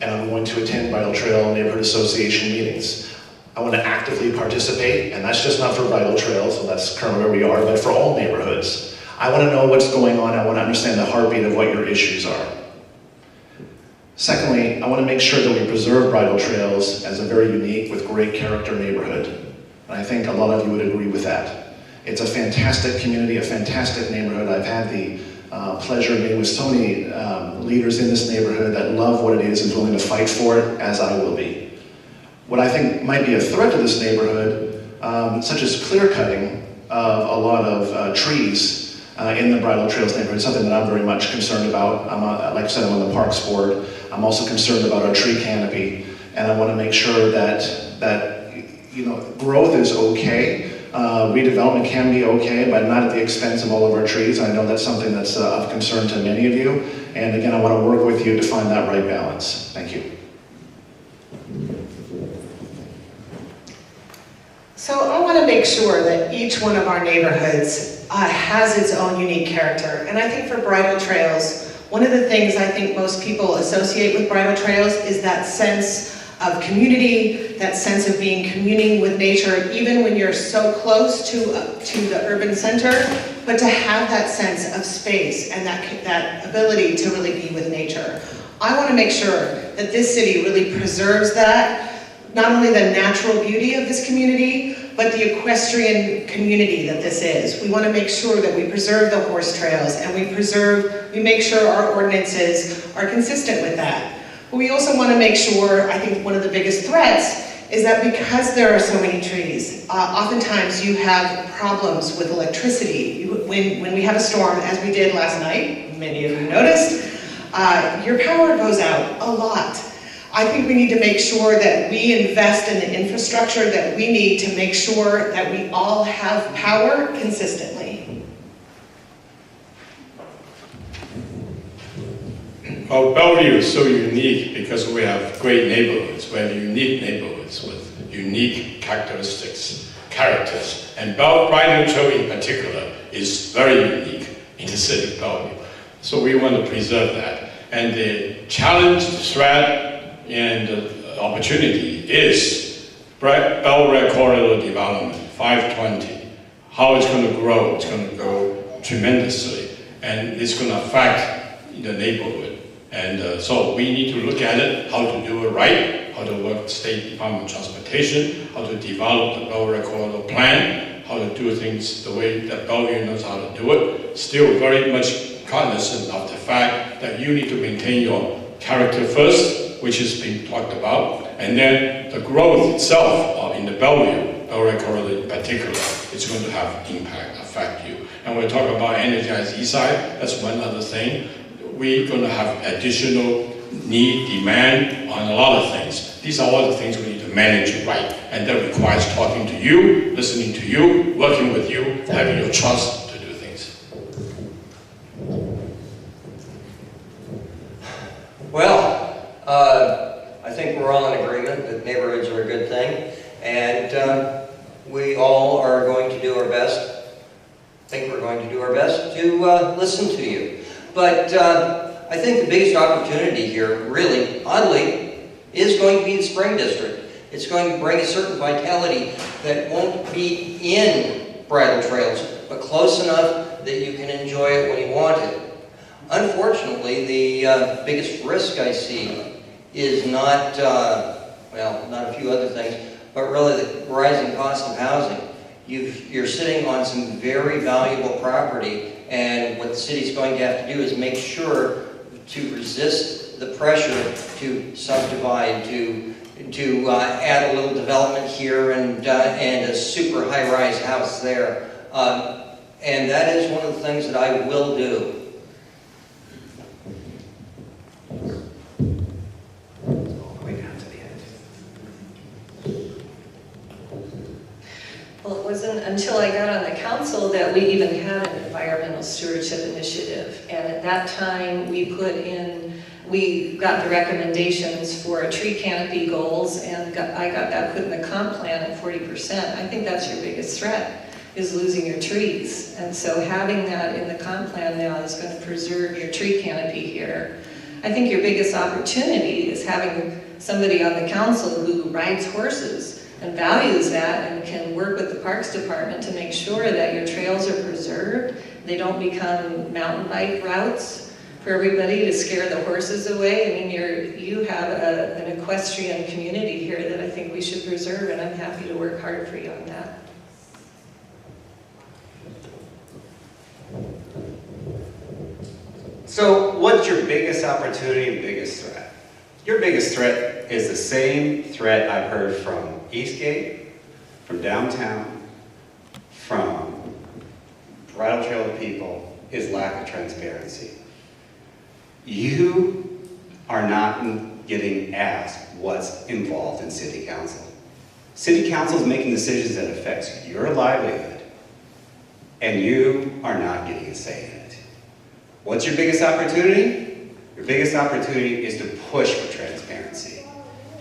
[SPEAKER 8] And I'm going to attend Bridle Trail Neighborhood Association meetings. I want to actively participate, and that's just not for Bridle Trail, so that's currently where we are, but for all neighborhoods. I want to know what's going on. I want to understand the heartbeat of what your issues are. Secondly, I want to make sure that we preserve Bridle Trails as a very unique, with great character neighborhood. And I think a lot of you would agree with that. It's a fantastic community, a fantastic neighborhood. I've had the pleasure of meeting with so many leaders in this neighborhood that love what it is and willing to fight for it, as I will be. What I think might be a threat to this neighborhood, such as clear cutting of a lot of trees in the Bridle Trails neighborhood, something that I'm very much concerned about. Like I said, I'm on the Parks Board. I'm also concerned about our tree canopy, and I want to make sure that growth is okay. Redevelopment can be okay, but not at the expense of all of our trees. I know that's something that's of concern to many of you. And again, I want to work with you to find that right balance. Thank you.
[SPEAKER 7] So I want to make sure that each one of our neighborhoods has its own unique character. And I think for Bridle Trails, one of the things I think most people associate with Bridle Trails is that sense of community, that sense of communing with nature, even when you're so close to the urban center, but to have that sense of space and that ability to really be with nature. I want to make sure that this city really preserves that, not only the natural beauty of this community, but the equestrian community that this is. We want to make sure that we preserve the horse trails and we make sure our ordinances are consistent with that. But we also want to make sure, I think one of the biggest threats is that because there are so many trees, oftentimes you have problems with electricity. When we have a storm, as we did last night, many of you noticed, your power goes out a lot. I think we need to make sure that we invest in the infrastructure that we need to make sure that we all have power consistently.
[SPEAKER 6] Well, Bellevue is so unique because we have great neighborhoods. We have unique neighborhoods with unique characters. And Bridle Trail in particular is very unique in the city of Bellevue. So we want to preserve that. And the challenge, the threat, and the opportunity is Bellevue Corridor Development, 520. How it's going to grow, it's going to grow tremendously. And it's going to affect the neighborhood. And so we need to look at it, how to do it right, how to work with State Department of Transportation, how to develop the Bellevue Corridor plan, how to do things the way that Bellevue knows how to do it. Still very much cognizant of the fact that you need to maintain your character first, which is being talked about, and then the growth itself in the Bellevue Corridor in particular is going to have impact, affect you. And we're talking about energized east side, that's one other thing. We're going to have additional need, demand on a lot of things. These are all the things we need to manage right. And that requires talking to you, listening to you, working with you, having your trust to do things.
[SPEAKER 4] Well, I think we're all in agreement that neighborhoods are a good thing. And we all are going to do our best. I think we're going to do our best to listen to you. But I think the biggest opportunity here, really, oddly, is going to be the Spring District. It's going to bring a certain vitality that won't be in bridle trails, but close enough that you can enjoy it when you want it. Unfortunately, the biggest risk I see is not, well, not a few other things, but really the rising cost of housing. You're sitting on some very valuable property, and what the city's going to have to do is make sure to resist the pressure to subdivide, to add a little development here and a super high-rise house there. And that is one of the things that I will do.
[SPEAKER 12] Well, it wasn't until I got on the council that we even had an environmental stewardship initiative. And at that time, we got the recommendations for tree canopy goals, and I got that put in the comp plan at 40%. I think that's your biggest threat, is losing your trees. And so having that in the comp plan now is going to preserve your tree canopy here. I think your biggest opportunity is having somebody on the council who rides horses and values that and can work with the Parks Department to make sure that your trails are preserved. They don't become mountain bike routes for everybody to scare the horses away. I mean, you have an equestrian community here that I think we should preserve, and I'm happy to work hard for you on that.
[SPEAKER 11] So what's your biggest opportunity and biggest threat? Your biggest threat is the same threat I've heard from Eastgate, from downtown, from bridle trail people, is lack of transparency. You are not getting asked what's involved in city council. City council is making decisions that affects your livelihood, and you are not getting a say in it. What's your biggest opportunity? Your biggest opportunity is to push for transparency.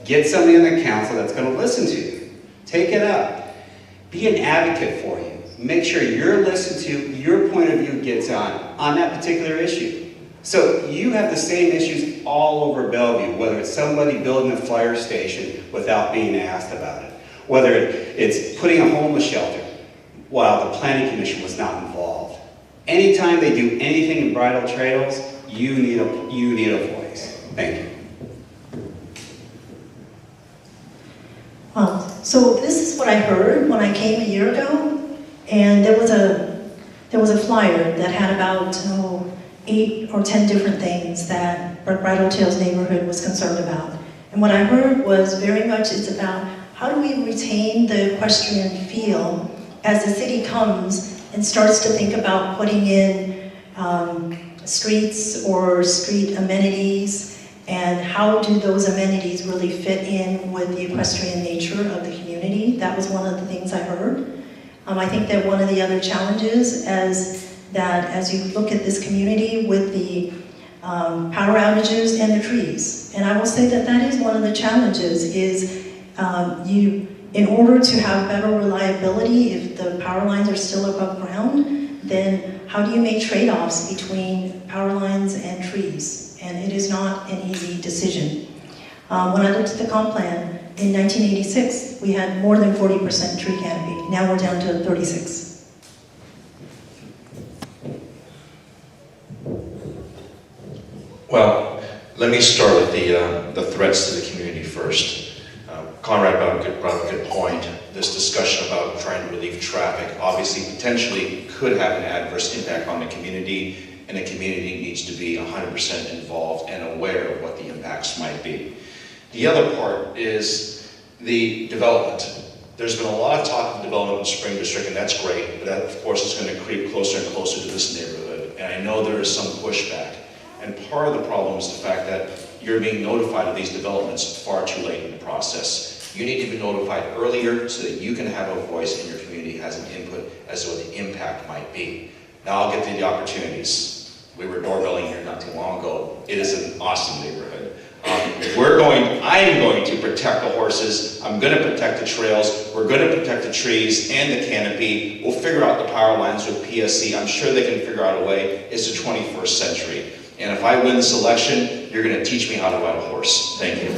[SPEAKER 11] Get somebody on the council that's going to listen to you. Take it up. Be an advocate for you. Make sure you're listened to, your point of view gets on that particular issue. So you have the same issues all over Bellevue, whether it's somebody building a fire station without being asked about it, whether it's putting a homeless shelter while the planning commission was not involved. Anytime they do anything in bridle trails, you need a voice. Thank you.
[SPEAKER 10] So this is what I heard when I came a year ago, and there was a flyer that had about 8 or 10 different things that Bridle Trails neighborhood was concerned about. And what I heard was very much it's about how do we retain the equestrian feel as the city comes and starts to think about putting in streets or street amenities, and how do those amenities really fit in with the equestrian nature of the community? That was one of the things I heard. I think that one of the other challenges as you look at this community with the power outages and the trees, and I will say that that is one of the challenges, is in order to have better reliability, if the power lines are still above ground, then how do you make trade-offs between power lines and trees? And it is not an easy decision. When I looked at the comp plan, in 1986, we had more than 40% tree canopy. Now we're down to 36.
[SPEAKER 9] Well, let me start with the threats to the community first. Conrad brought up a good point. This discussion about trying to relieve traffic obviously potentially could have an adverse impact on the community, and the community needs to be 100% involved and aware of what the impacts might be. The other part is the development. There's been a lot of talk of development in Spring District, and that's great, but that of course is going to creep closer and closer to this neighborhood, and I know there is some pushback. And part of the problem is the fact that you're being notified of these developments far too late in the process. You need to be notified earlier so that you can have a voice and your community has an input as to what the impact might be. Now I'll get to the opportunities. We were doorbelling here not too long ago. It is an awesome neighborhood. I'm going to protect the horses. I'm going to protect the trails. We're going to protect the trees and the canopy. We'll figure out the power lines with PSC. I'm sure they can figure out a way. It's the 21st century. And if I win this election, you're going to teach me how to ride a horse. Thank you.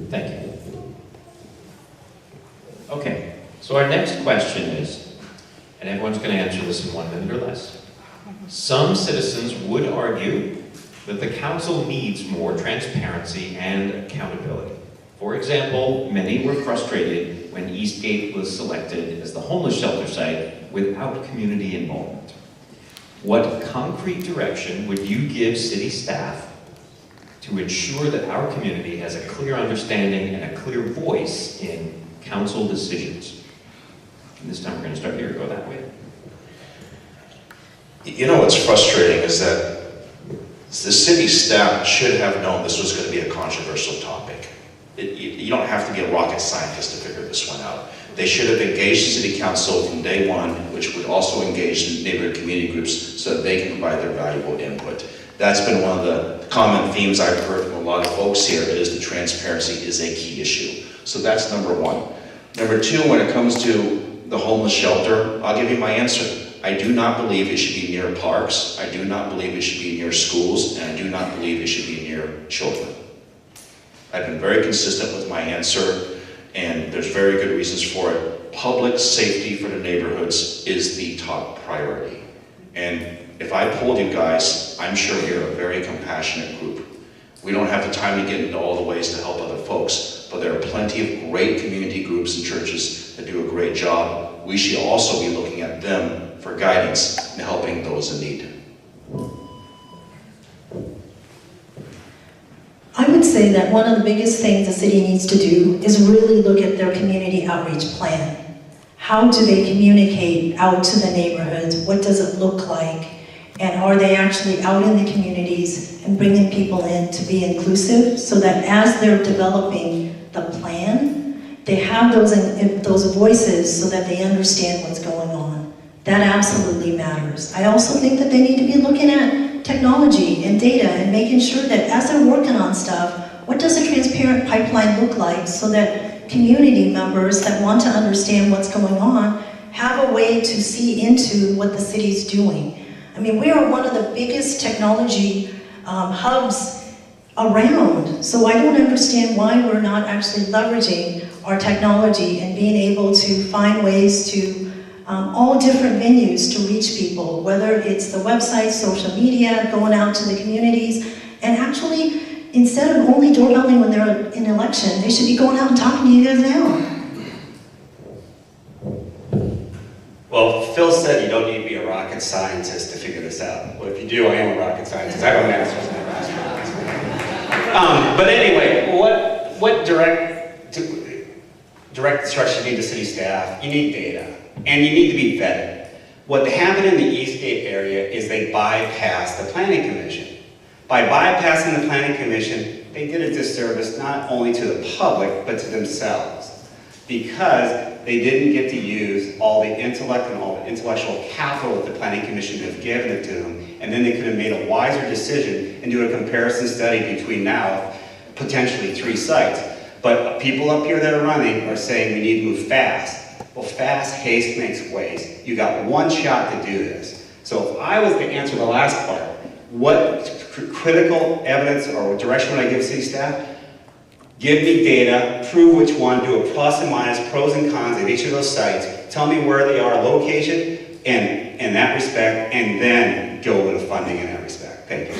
[SPEAKER 3] Thank you. Okay, so our next question is, and everyone's going to answer this in 1 minute or less. Some citizens would argue that the council needs more transparency and accountability. For example, many were frustrated when Eastgate was selected as the homeless shelter site without community involvement. What concrete direction would you give city staff to ensure that our community has a clear understanding and a clear voice in council decisions? And this time we're going to start here, go that way.
[SPEAKER 9] You know what's frustrating is that the city staff should have known this was going to be a controversial topic. You don't have to be a rocket scientist to figure this one out. They should have engaged the city council from day one, which would also engage neighborhood community groups so that they can provide their valuable input. That's been one of the common themes I've heard from a lot of folks here, is the transparency is a key issue. So that's number one. Number two, when it comes to the homeless shelter, I'll give you my answer. I do not believe it should be near parks. I do not believe it should be near schools, and I do not believe it should be near children. I've been very consistent with my answer, and there's very good reasons for it. Public safety for the neighborhoods is the top priority. And if I polled you guys, I'm sure you're a very compassionate group. We don't have the time to get into all the ways to help other folks, but there are plenty of great community groups and churches that do a great job. We should also be looking at them for guidance in helping those in need.
[SPEAKER 10] I would say that one of the biggest things the city needs to do is really look at their community outreach plan. How do they communicate out to the neighborhoods? What does it look like? And are they actually out in the communities and bringing people in to be inclusive, so that as they're developing the plan, they have those voices so that they understand what's going on. That absolutely matters. I also think that they need to be looking at technology and data and making sure that as they're working on stuff, what does a transparent pipeline look like, so that community members that want to understand what's going on have a way to see into what the city's doing. I mean, we are one of the biggest technology hubs around, so I don't understand why we're not actually leveraging our technology and being able to find ways to all different venues to reach people, whether it's the website, social media, going out to the communities, and actually, instead of only doorbelling when they're in election, they should be going out and talking to you guys now.
[SPEAKER 11] Well, Phil said you don't need to be a rocket scientist to figure this out. Well, if you do, I am a rocket scientist. I don't answer that. But anyway, what direct instruction you need to city staff? You need data, and you need to be vetted. What happened in the Eastgate area is they bypassed the planning commission. By bypassing the planning commission, they did a disservice not only to the public, but to themselves. Because they didn't get to use all the intellect and all the intellectual capital that the planning commission have given it to them, and then they could have made a wiser decision and do a comparison study between now, potentially 3 sites. But people up here that are running are saying we need to move fast. Well, fast haste makes waste. You got one shot to do this. So if I was to answer the last part, what critical evidence or direction would I give city staff? Give me data, prove which one, do a plus and minus, pros and cons of each of those sites, tell me where they are located in that respect, and then go with the funding in that respect. Thank you.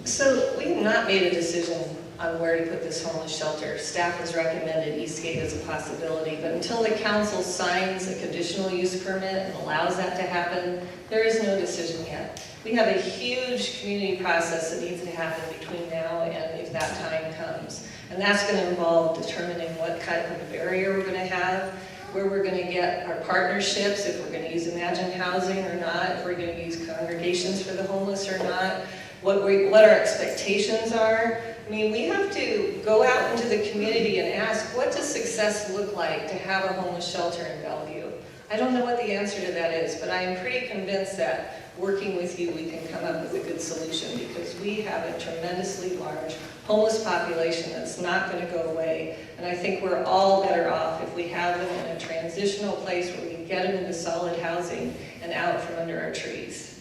[SPEAKER 12] So we have not made a decision on where to put this homeless shelter. Staff has recommended Eastgate as a possibility, but until the council signs a conditional use permit and allows that to happen, there is no decision yet. We have a huge community process that needs to happen between now and if that time comes. And that's going to involve determining what kind of barrier we're going to have, where we're going to get our partnerships, if we're going to use Imagine Housing or not, if we're going to use congregations for the homeless or not, what our expectations are. I mean, we have to go out into the community and ask, what does success look like to have a homeless shelter in Bellevue? I don't know what the answer to that is, but I am pretty convinced that working with you, we can come up with a good solution, because we have a tremendously large homeless population that's not going to go away. And I think we're all better off if we have them in a transitional place where we can get them into solid housing and out from under our trees.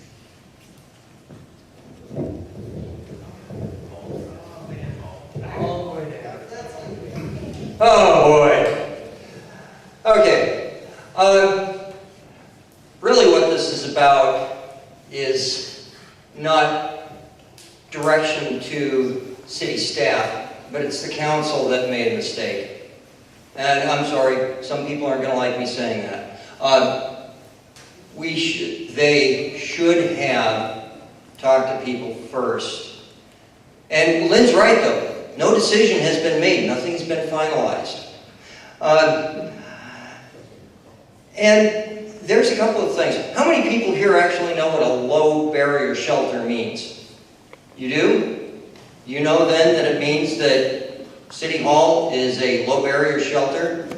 [SPEAKER 4] Oh boy. Okay. Really what this is about is not direction to city staff, but it's the council that made a mistake. And I'm sorry, some people aren't going to like me saying that. They should have talked to people first. And Lynne's right though. No decision has been made. Nothing's been finalized. And there's a couple of things. How many people here actually know what a low barrier shelter means? You do? You know then that it means that City Hall is a low barrier shelter?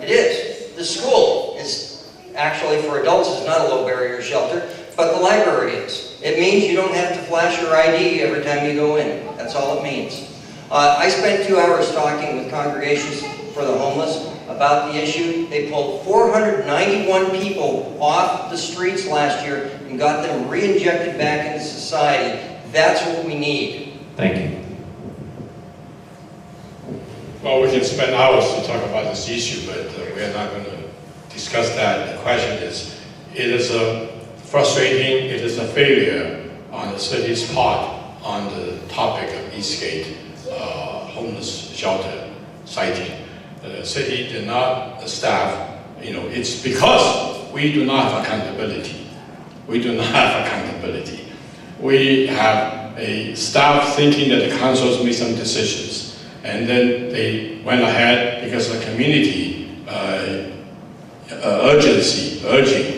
[SPEAKER 4] It is. The school is actually, for adults, is not a low barrier shelter, but the library is. It means you don't have to flash your ID every time you go in. That's all it means. I spent 2 hours talking with congregations for the homeless about the issue. They pulled 491 people off the streets last year and got them re-injected back into society. That's what we need.
[SPEAKER 3] Thank you.
[SPEAKER 6] Well, we can spend hours to talk about this issue, but we're not going to discuss that. The question is, it is frustrating, it is a failure on the city's part on the topic of Eastgate homeless shelter siting. The city did not, the staff, it's because we do not have accountability. We do not have accountability. We have a staff thinking that the councils made some decisions, and then they went ahead because of the community urging,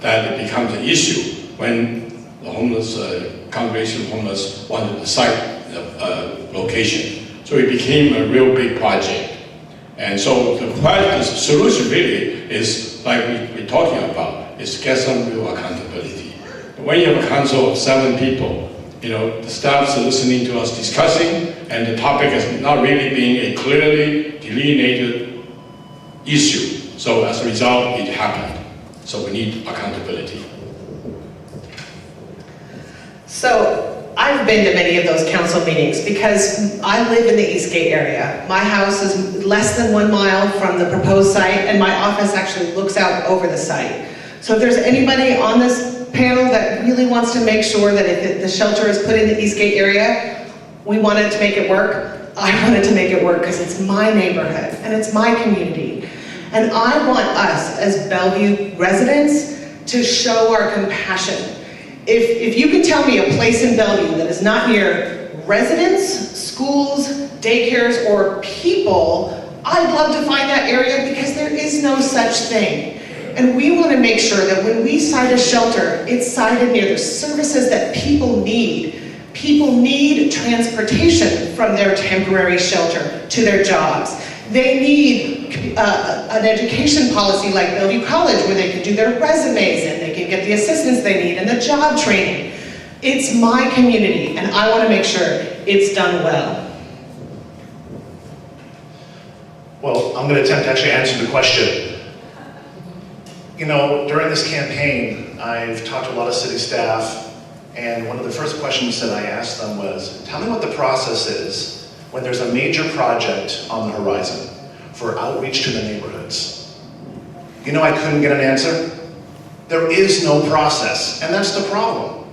[SPEAKER 6] that it becomes an issue when the homeless, congregation of homeless wanted the site location. So it became a real big project. And so the solution really is, like we're talking about, is get some real accountability. When you have a council of 7 people, the staffs are listening to us discussing, and the topic is not really being a clearly delineated issue. So as a result, it happened. So we need accountability.
[SPEAKER 7] So I've been to many of those council meetings because I live in the Eastgate area. My house is less than 1 mile from the proposed site, and my office actually looks out over the site. So if there's anybody on this panel that really wants to make sure that if the shelter is put in the Eastgate area, we want it to make it work, I want it to make it work because it's my neighborhood and it's my community. And I want us as Bellevue residents to show our compassion If you can tell me a place in Bellevue that is not near residents, schools, daycares, or people, I'd love to find that area because there is no such thing. And we want to make sure that when we site a shelter, it's sited near the services that people need. People need transportation from their temporary shelter to their jobs. They need an education policy like Bellevue College where they can do their resumes and they can get the assistance they need and the job training. It's my community and I want to make sure it's done well.
[SPEAKER 8] Well, I'm going to attempt to actually answer the question. You know, during this campaign, I've talked to a lot of city staff, and one of the first questions that I asked them was, tell me what the process is when there's a major project on the horizon for outreach to the neighborhoods. You know, I couldn't get an answer. There is no process, and that's the problem.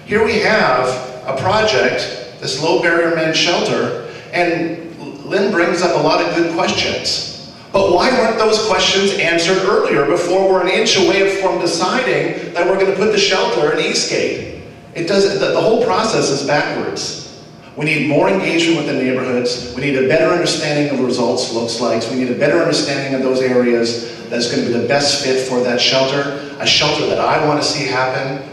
[SPEAKER 8] Here we have a project, this low barrier men's shelter, and Lynne brings up a lot of good questions. But why weren't those questions answered earlier before we're an inch away from deciding that we're going to put the shelter in Eastgate? It does, the whole process is backwards. We need more engagement with the neighborhoods. We need a better understanding of what results looks like. We need a better understanding of those areas that's going to be the best fit for that shelter, a shelter that I want to see happen,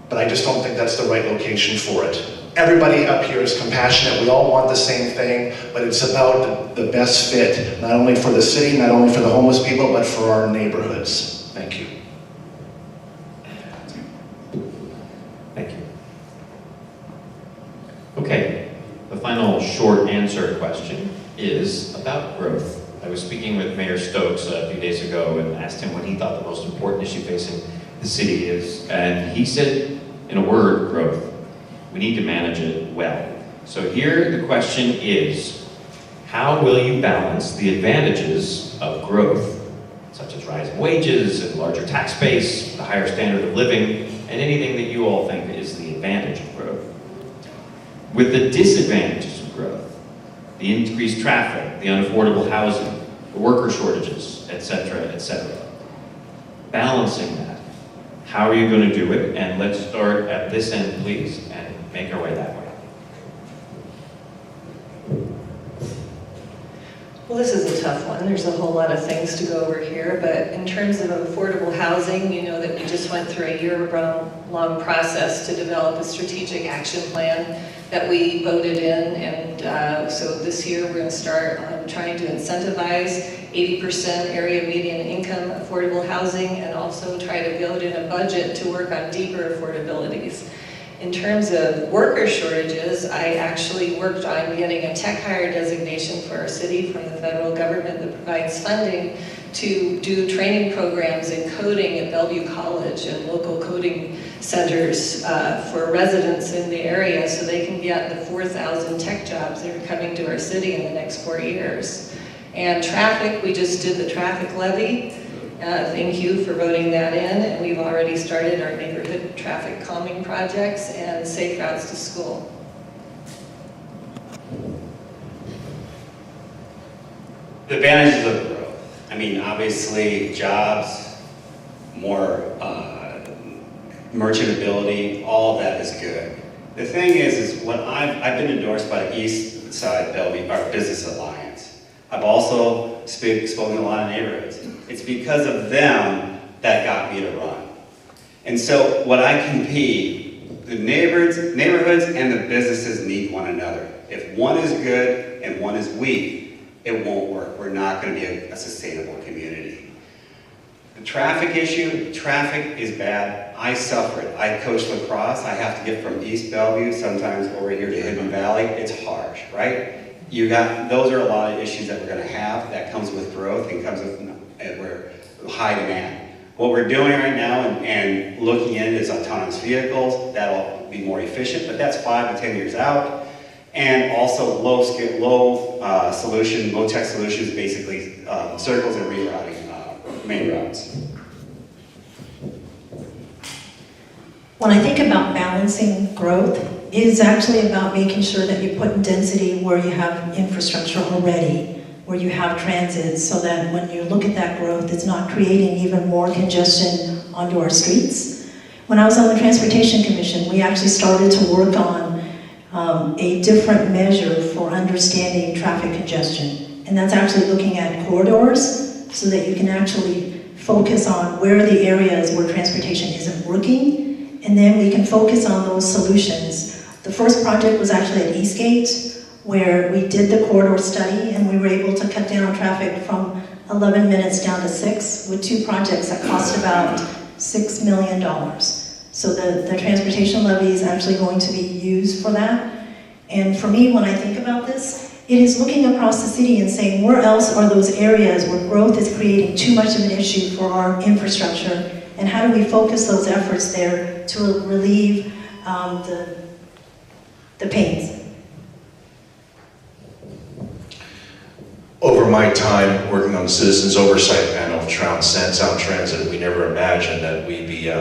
[SPEAKER 8] but I just don't think that's the right location for it. Everybody up here is compassionate. We all want the same thing, but it's about the best fit, not only for the city, not only for the homeless people, but for our neighborhoods. Thank you.
[SPEAKER 3] Thank you. Okay, the final short answer question is about growth. I was speaking with Mayor Stokes a few days ago and asked him what he thought the most important issue facing the city is, and he said, in a word, growth. We need to manage it well. So here the question is, how will you balance the advantages of growth, such as rising wages and larger tax base, the higher standard of living, and anything that you all think is the advantage of growth, with the disadvantages of growth, the increased traffic, the unaffordable housing, the worker shortages, etc., etc. Balancing that. How are you going to do it? And let's start at this end, please, and make our way that way.
[SPEAKER 12] Well, this is a tough one. There's a whole lot of things to go over here, but in terms of affordable housing, you know that we just went through a year-long process to develop a strategic action plan that we voted in, and so this year we're going to start trying to incentivize 80% area median income affordable housing, and also try to build in a budget to work on deeper affordabilities. In terms of worker shortages, I actually worked on getting a tech hire designation for our city from the federal government that provides funding to do training programs in coding at Bellevue College and local coding centers for residents in the area so they can get the 4,000 tech jobs that are coming to our city in the next 4 years. And traffic, we just did the traffic levy. Thank you for voting that in, and we've already started our neighborhood traffic calming projects and safe routes to school.
[SPEAKER 11] The advantages of growth. I mean, obviously, jobs, more merchantability, all of that is good. The thing is what I've been endorsed by the East Side Bellevue, our Business Alliance. I've also spoken to a lot of neighborhoods. It's because of them that got me to run. And so what I compete, the neighborhoods and the businesses need one another. If one is good and one is weak, it won't work. We're not going to be a sustainable community. The traffic issue, traffic is bad. I suffer it. I coach lacrosse. I have to get from East Bellevue, sometimes over here to Hidden Valley. It's harsh, right? Those are a lot of issues that we're going to have. That comes with growth and comes with high demand. What we're doing right now and looking in is autonomous vehicles. That'll be more efficient, but that's 5 to 10 years out. And also low-tech solutions, basically circles and rerouting main routes.
[SPEAKER 10] When I think about balancing growth, it is actually about making sure that you put in density where you have infrastructure already, where you have transit, so that when you look at that growth, it's not creating even more congestion onto our streets. When I was on the Transportation Commission, we actually started to work on a different measure for understanding traffic congestion. And that's actually looking at corridors so that you can actually focus on where are the areas where transportation isn't working, and then we can focus on those solutions. The first project was actually at Eastgate, where we did the corridor study and we were able to cut down traffic from 11 minutes down to 6 with 2 projects that cost about $6 million. So the transportation levy is actually going to be used for that. And for me, when I think about this, it is looking across the city and saying, where else are those areas where growth is creating too much of an issue for our infrastructure? And how do we focus those efforts there to relieve the pains?
[SPEAKER 9] Over my time working on the Citizens Oversight Panel of Sound Transit, we never imagined that we'd be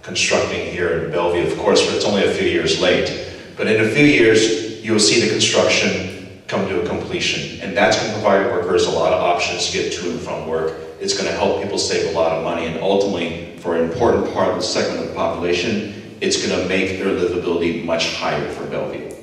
[SPEAKER 9] constructing here in Bellevue. Of course, it's only a few years late, but in a few years, you will see the construction come to a completion, and that's going to provide workers a lot of options to get to and from work. It's going to help people save a lot of money, and ultimately, for an important part of the segment of the population, it's going to make their livability much higher for Bellevue.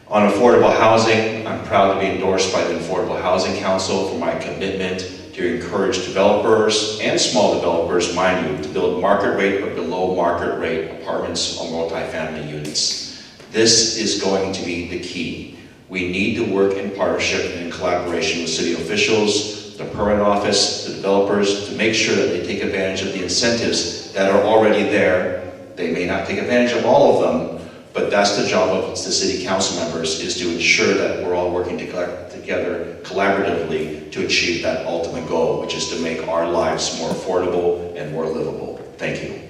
[SPEAKER 9] On affordable housing, I'm proud to be endorsed by the Affordable Housing Council for my commitment to encourage developers and small developers, mind you, to build market rate or below market rate apartments or multifamily units. This is going to be the key. We need to work in partnership and in collaboration with city officials, the permit office, the developers, to make sure that they take advantage of the incentives that are already there. They may not take advantage of all of them, but that's the job of the city council members, is to ensure that we're all working together collaboratively to achieve that ultimate goal, which is to make our lives more affordable and more livable. Thank you.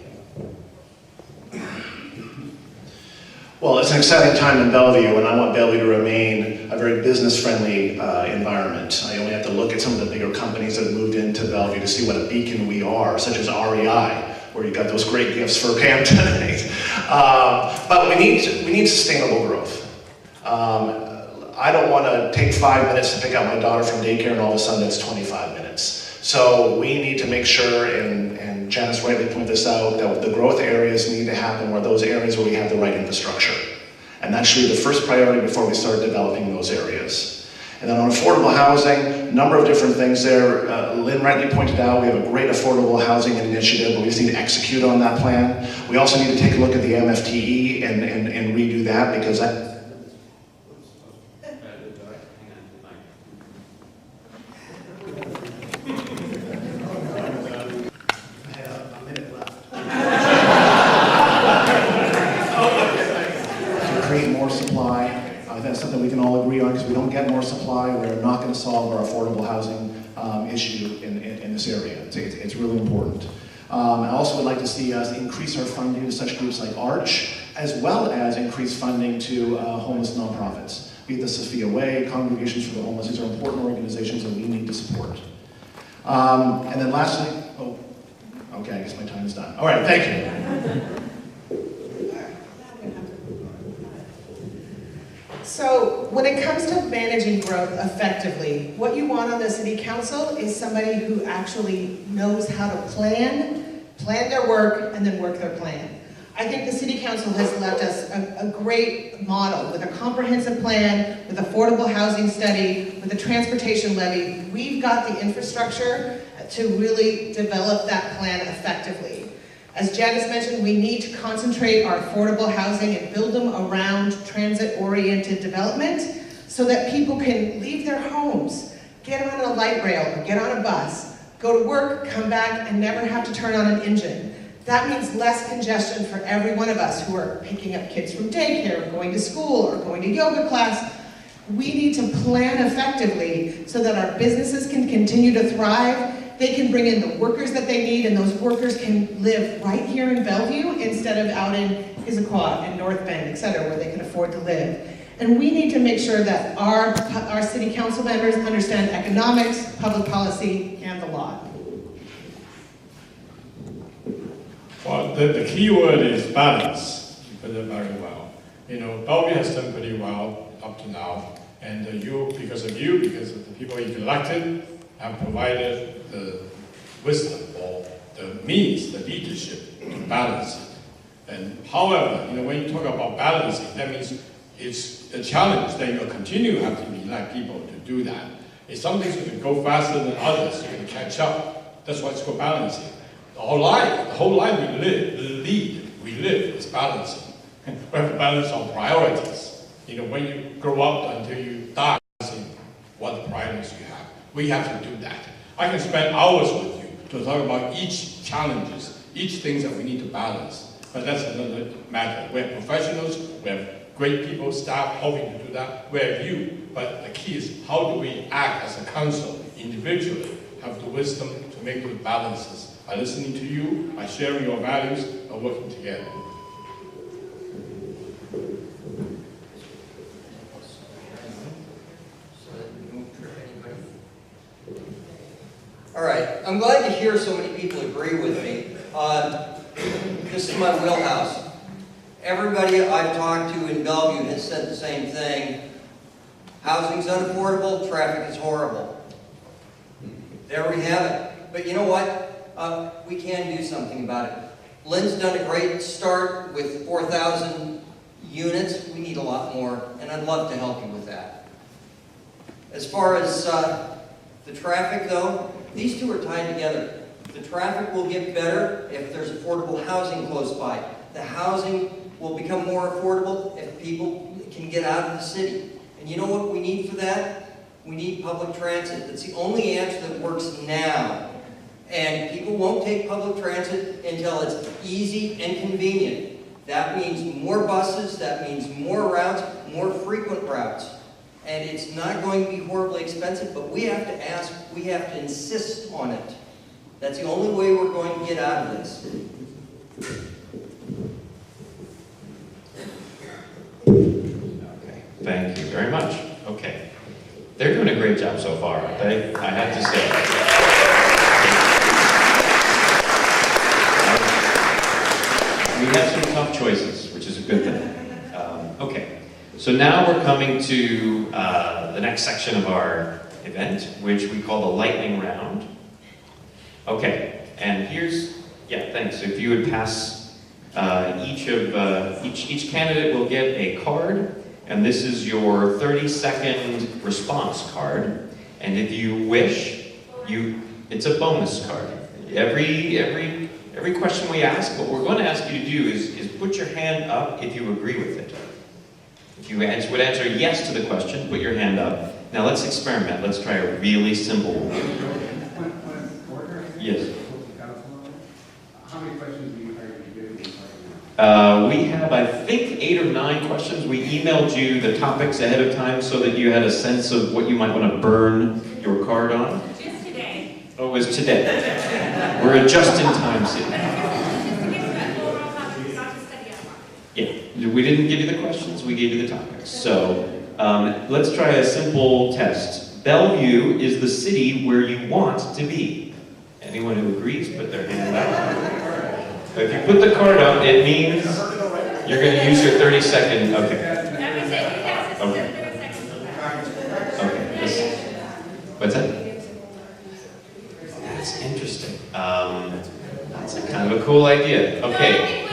[SPEAKER 8] Well, it's an exciting time in Bellevue, and I want Bellevue to remain a very business-friendly environment. I only have to look at some of the bigger companies that have moved into Bellevue to see what a beacon we are, such as REI, where you got those great gifts for Pam tonight. But we need sustainable growth. I don't want to take 5 minutes to pick up my daughter from daycare, and all of a sudden it's 25 minutes. So we need to make sure, and Janice rightly pointed this out, that the growth areas need to happen where those areas where we have the right infrastructure. And that should be the first priority before we start developing those areas. And then on affordable housing, a number of different things there. Lynne rightly pointed out, we have a great affordable housing initiative, but we just need to execute on that plan. We also need to take a look at the MFTE and redo that, because that, we don't get more supply, we're not going to solve our affordable housing issue in this area. It's really important. I also would like to see us increase our funding to such groups like ARCH, as well as increase funding to homeless nonprofits, be it the Sophia Way, Congregations for the Homeless. These are important organizations that we need to support. And then lastly, okay, I guess my time is done. All right, thank you.
[SPEAKER 7] So when it comes to managing growth effectively, what you want on the city council is somebody who actually knows how to plan their work, and then work their plan. I think the city council has left us a great model with a comprehensive plan, with affordable housing study, with a transportation levy. We've got the infrastructure to really develop that plan effectively. As Janice mentioned, we need to concentrate our affordable housing and build them around transit-oriented development so that people can leave their homes, get on a light rail or get on a bus, go to work, come back, and never have to turn on an engine. That means less congestion for every one of us who are picking up kids from daycare, or going to school, or going to yoga class. We need to plan effectively so that our businesses can continue to thrive. They can bring in the workers that they need, and those workers can live right here in Bellevue instead of out in Issaquah and North Bend, et cetera, where they can afford to live. And we need to make sure that our city council members understand economics, public policy, and the law.
[SPEAKER 6] Well, the key word is balance. You put it very well. You know, Bellevue has done pretty well up to now, and because of the people you elected, have provided the wisdom or the means, the leadership to balance it. However, when you talk about balancing, that means it's a challenge that you continue to have to be like people to do that. If some things you can go faster than others, you can catch up. That's why it's called balancing. The whole life we live is balancing. We have to balance our priorities. When you grow up until you die, what priorities you have. We have to do that. I can spend hours with you to talk about each challenges, each things that we need to balance. But that's another matter. We have professionals, we have great people, staff helping to do that. We have you. But the key is how do we act as a council, individually, have the wisdom to make those balances by listening to you, by sharing your values, by working together.
[SPEAKER 4] All right, I'm glad to hear so many people agree with me. This is my wheelhouse. Everybody I've talked to in Bellevue has said the same thing. Housing's unaffordable, traffic is horrible. There we have it. But you know what? We can do something about it. Lynne's done a great start with 4,000 units. We need a lot more, and I'd love to help you with that. As far as the traffic, though, these two are tied together. The traffic will get better if there's affordable housing close by. The housing will become more affordable if people can get out of the city. And you know what we need for that? We need public transit. That's the only answer that works now. And people won't take public transit until it's easy and convenient. That means more buses, that means more routes, more frequent routes. And it's not going to be horribly expensive, but we have to ask, we have to insist on it. That's the only way we're going to get out of this.
[SPEAKER 3] Okay, thank you very much. Okay. They're doing a great job so far, aren't they? I have to say. We have some tough choices, which is a good thing. Okay, so now we're coming to the next section of our event, which we call the lightning round. Okay, and here's, yeah, thanks. If you would pass each candidate will get a card, and this is your 30-second response card. And if you wish, it's a bonus card. Every question we ask, what we're going to ask you to do is put your hand up if you agree with it. If you would answer yes to the question, put your hand up. Now let's experiment. Let's try a really simple one. Yes.
[SPEAKER 13] How many questions do you have?
[SPEAKER 3] We have, I think, 8 or 9 questions. We emailed you the topics ahead of time so that you had a sense of what you might want to burn your card on.
[SPEAKER 1] Just today.
[SPEAKER 3] Oh, it was today. We're a just-in-time city. Yeah, we didn't give you the questions, we gave you the topics. So, let's try a simple test. Bellevue is the city where you want to be. Anyone who agrees, put their hand up. If you put the card up, it means you're going to use your 30-second, okay. Okay. What's that? That's interesting. That's kind of a cool idea. Okay.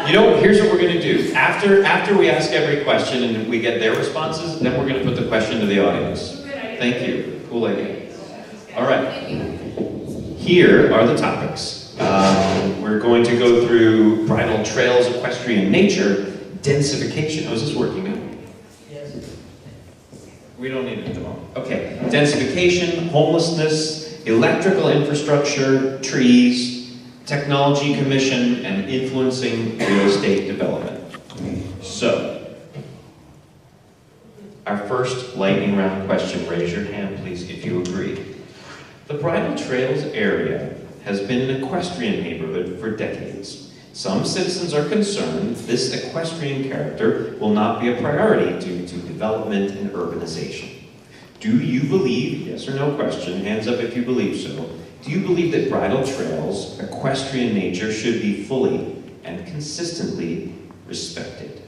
[SPEAKER 3] You know, here's what we're going to do. After we ask every question and we get their responses, then we're going to put the question to the audience. Thank you. Cool idea. All right. Here are the topics. We're going to go through bridle trails, equestrian nature, densification. Oh, is this working now?
[SPEAKER 4] Yes.
[SPEAKER 3] We don't need it at the moment. Okay. Densification, homelessness, electrical infrastructure, trees, technology commission, and influencing real estate development. So, our first lightning round question, raise your hand please if you agree. The Bridle Trails area has been an equestrian neighborhood for decades. Some citizens are concerned this equestrian character will not be a priority due to development and urbanization. Do you believe, yes or no question, hands up if you believe so, do you believe that Bridle Trails' equestrian nature should be fully and consistently respected?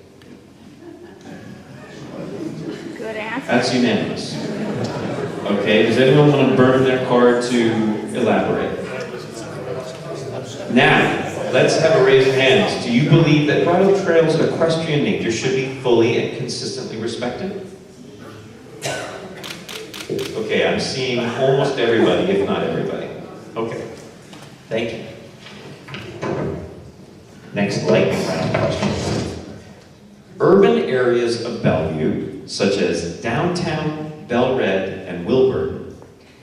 [SPEAKER 1] Good answer.
[SPEAKER 3] That's unanimous. Okay, does anyone want to burn their card to elaborate? Now, let's have a raise of hands. Do you believe that bridle trails' equestrian nature should be fully and consistently respected? Okay, I'm seeing almost everybody, if not everybody. Okay, thank you. Next lightning round question. Urban areas of Bellevue, such as downtown, Belred, and Wilburn,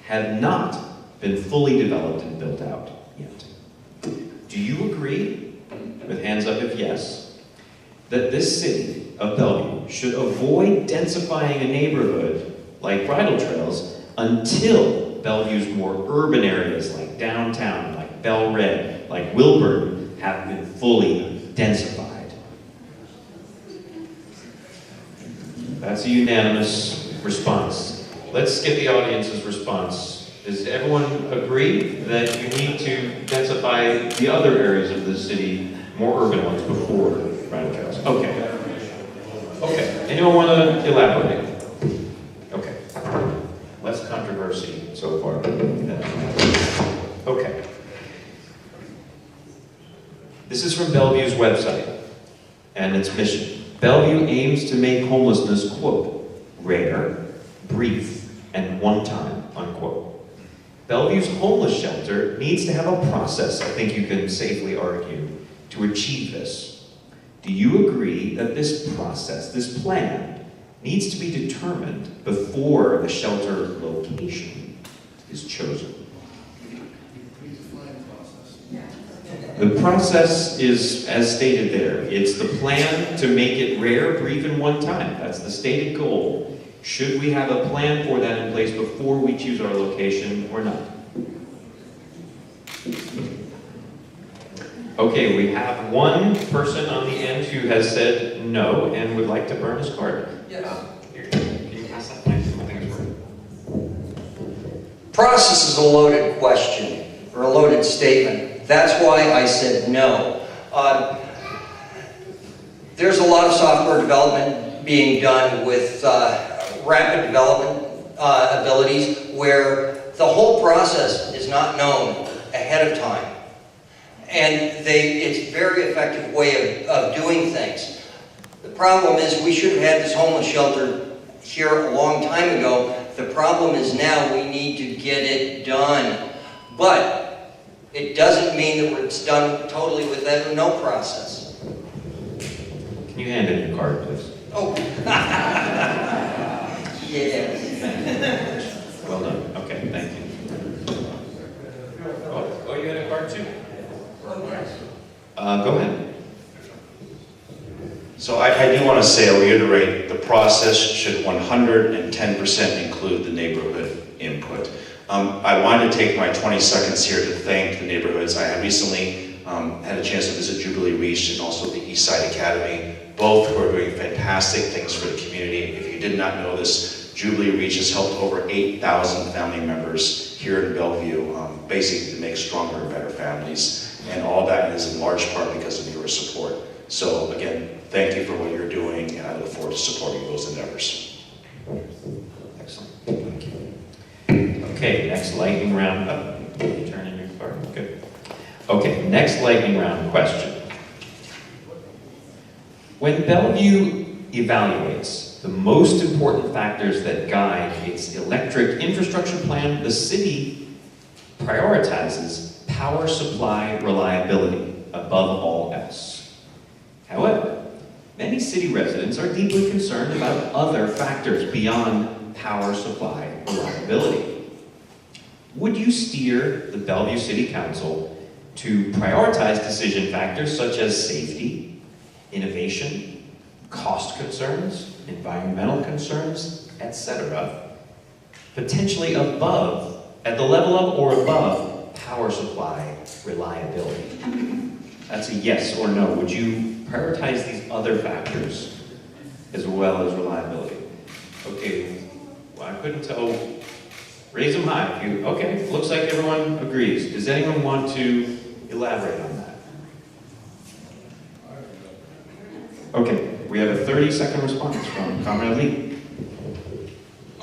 [SPEAKER 3] have not been fully developed and built out yet. Do you agree, with hands up if yes, that this city of Bellevue should avoid densifying a neighborhood like bridle trails until Bellevue's more urban areas like downtown, like Belred, like Wilburn have been fully densified? That's a unanimous response. Let's get the audience's response. Does everyone agree that you need to densify the other areas of the city, more urban ones, before bridle trails? Okay. Okay. Anyone want to elaborate? Okay. Less controversy so far. Okay. This is from Bellevue's website and its mission. Bellevue aims to make homelessness, quote, rare, brief, and one-time, unquote. Bellevue's homeless shelter needs to have a process, I think you can safely argue, to achieve this. Do you agree that this process, this plan, needs to be determined before the shelter location is chosen? The process is, as stated there, it's the plan to make it rare, brief, and one time. That's the stated goal. Should we have a plan for that in place before we choose our location or not? Okay, we have one person on the end who has said no and would like to burn his card.
[SPEAKER 4] Yes.
[SPEAKER 3] Can you pass that mic? I think it's working.
[SPEAKER 4] Process is a loaded question, or a loaded statement. That's why I said no. There's a lot of software development being done with rapid development abilities where the whole process is not known ahead of time. And it's a very effective way of doing things. The problem is we should have had this homeless shelter here a long time ago. The problem is now we need to get it done. But it doesn't mean that it's done totally with no process.
[SPEAKER 3] Can you hand in your card, please?
[SPEAKER 4] Oh. Yes.
[SPEAKER 3] Well done. Okay, thank you. Oh, you had a card too? Go ahead.
[SPEAKER 9] So I do want to say, I'll reiterate, the process should 110% include the neighborhood input. I wanted to take my 20 seconds here to thank the neighborhoods. I had recently had a chance to visit Jubilee Reach and also the Eastside Academy, both who are doing fantastic things for the community. If you did not know this, Jubilee Reach has helped over 8,000 family members here in Bellevue, basically to make stronger and better families. And all that is in large part because of your support. So again, thank you for what you're doing, and I look forward to supporting those endeavors.
[SPEAKER 3] Excellent. Thank you. Okay, next lightning round. Oh, turn in your card. Good. Okay, next lightning round question. When Bellevue evaluates the most important factors that guide its electric infrastructure plan, the city prioritizes power supply reliability above all else. However, many city residents are deeply concerned about other factors beyond power supply reliability. Would you steer the Bellevue City Council to prioritize decision factors such as safety, innovation, cost concerns, environmental concerns, etc., potentially above, at the level of or above power supply reliability? That's a yes or no. Would you prioritize these other factors as well as reliability? Okay, well, I couldn't tell. Raise them high. Okay, looks like everyone agrees. Does anyone want to elaborate on that? Okay, we have a 30-second response from Conrad.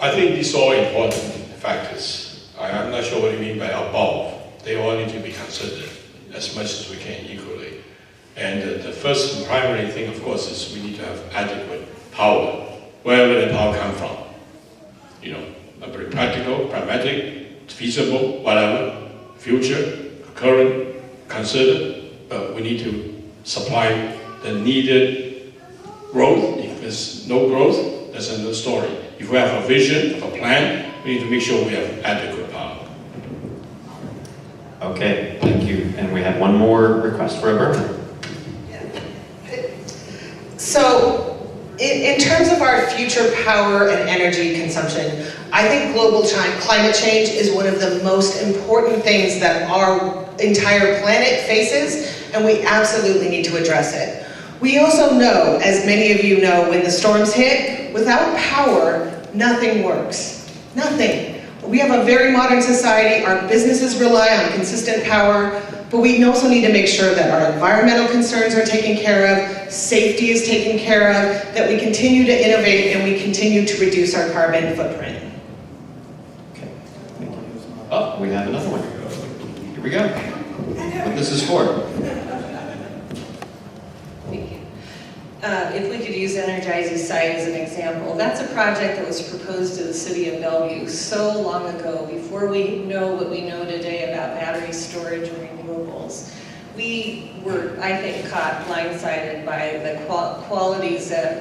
[SPEAKER 6] I think these are all important factors. I'm not sure what you mean by above. They all need to be considered as as much as we can equally. And the first and primary thing, of course, is we need to have adequate power, wherever the power comes from. You know, very practical, pragmatic, feasible, whatever, future, current, considered, but we need to supply the needed growth. If there's no growth, that's another story. If we have a vision, a plan, we need to make sure we have adequate power.
[SPEAKER 3] Okay, thank you. And we have one more request for a burner.
[SPEAKER 7] So, in terms of our future power and energy consumption, I think global climate change is one of the most important things that our entire planet faces, and we absolutely need to address it. We also know, as many of you know, when the storms hit, without power, nothing works. Nothing. We have a very modern society, our businesses rely on consistent power, but we also need to make sure that our environmental concerns are taken care of, safety is taken care of, that we continue to innovate and we continue to reduce our carbon footprint.
[SPEAKER 3] Okay, thank you. Oh, we have another one. Here we go. What this is for.
[SPEAKER 12] Thank you. If we could use Energize site as an example, that's a project that was proposed to the City of Bellevue so long ago, before we know what we know today about battery storage and renewables. We were, I think, caught blindsided by the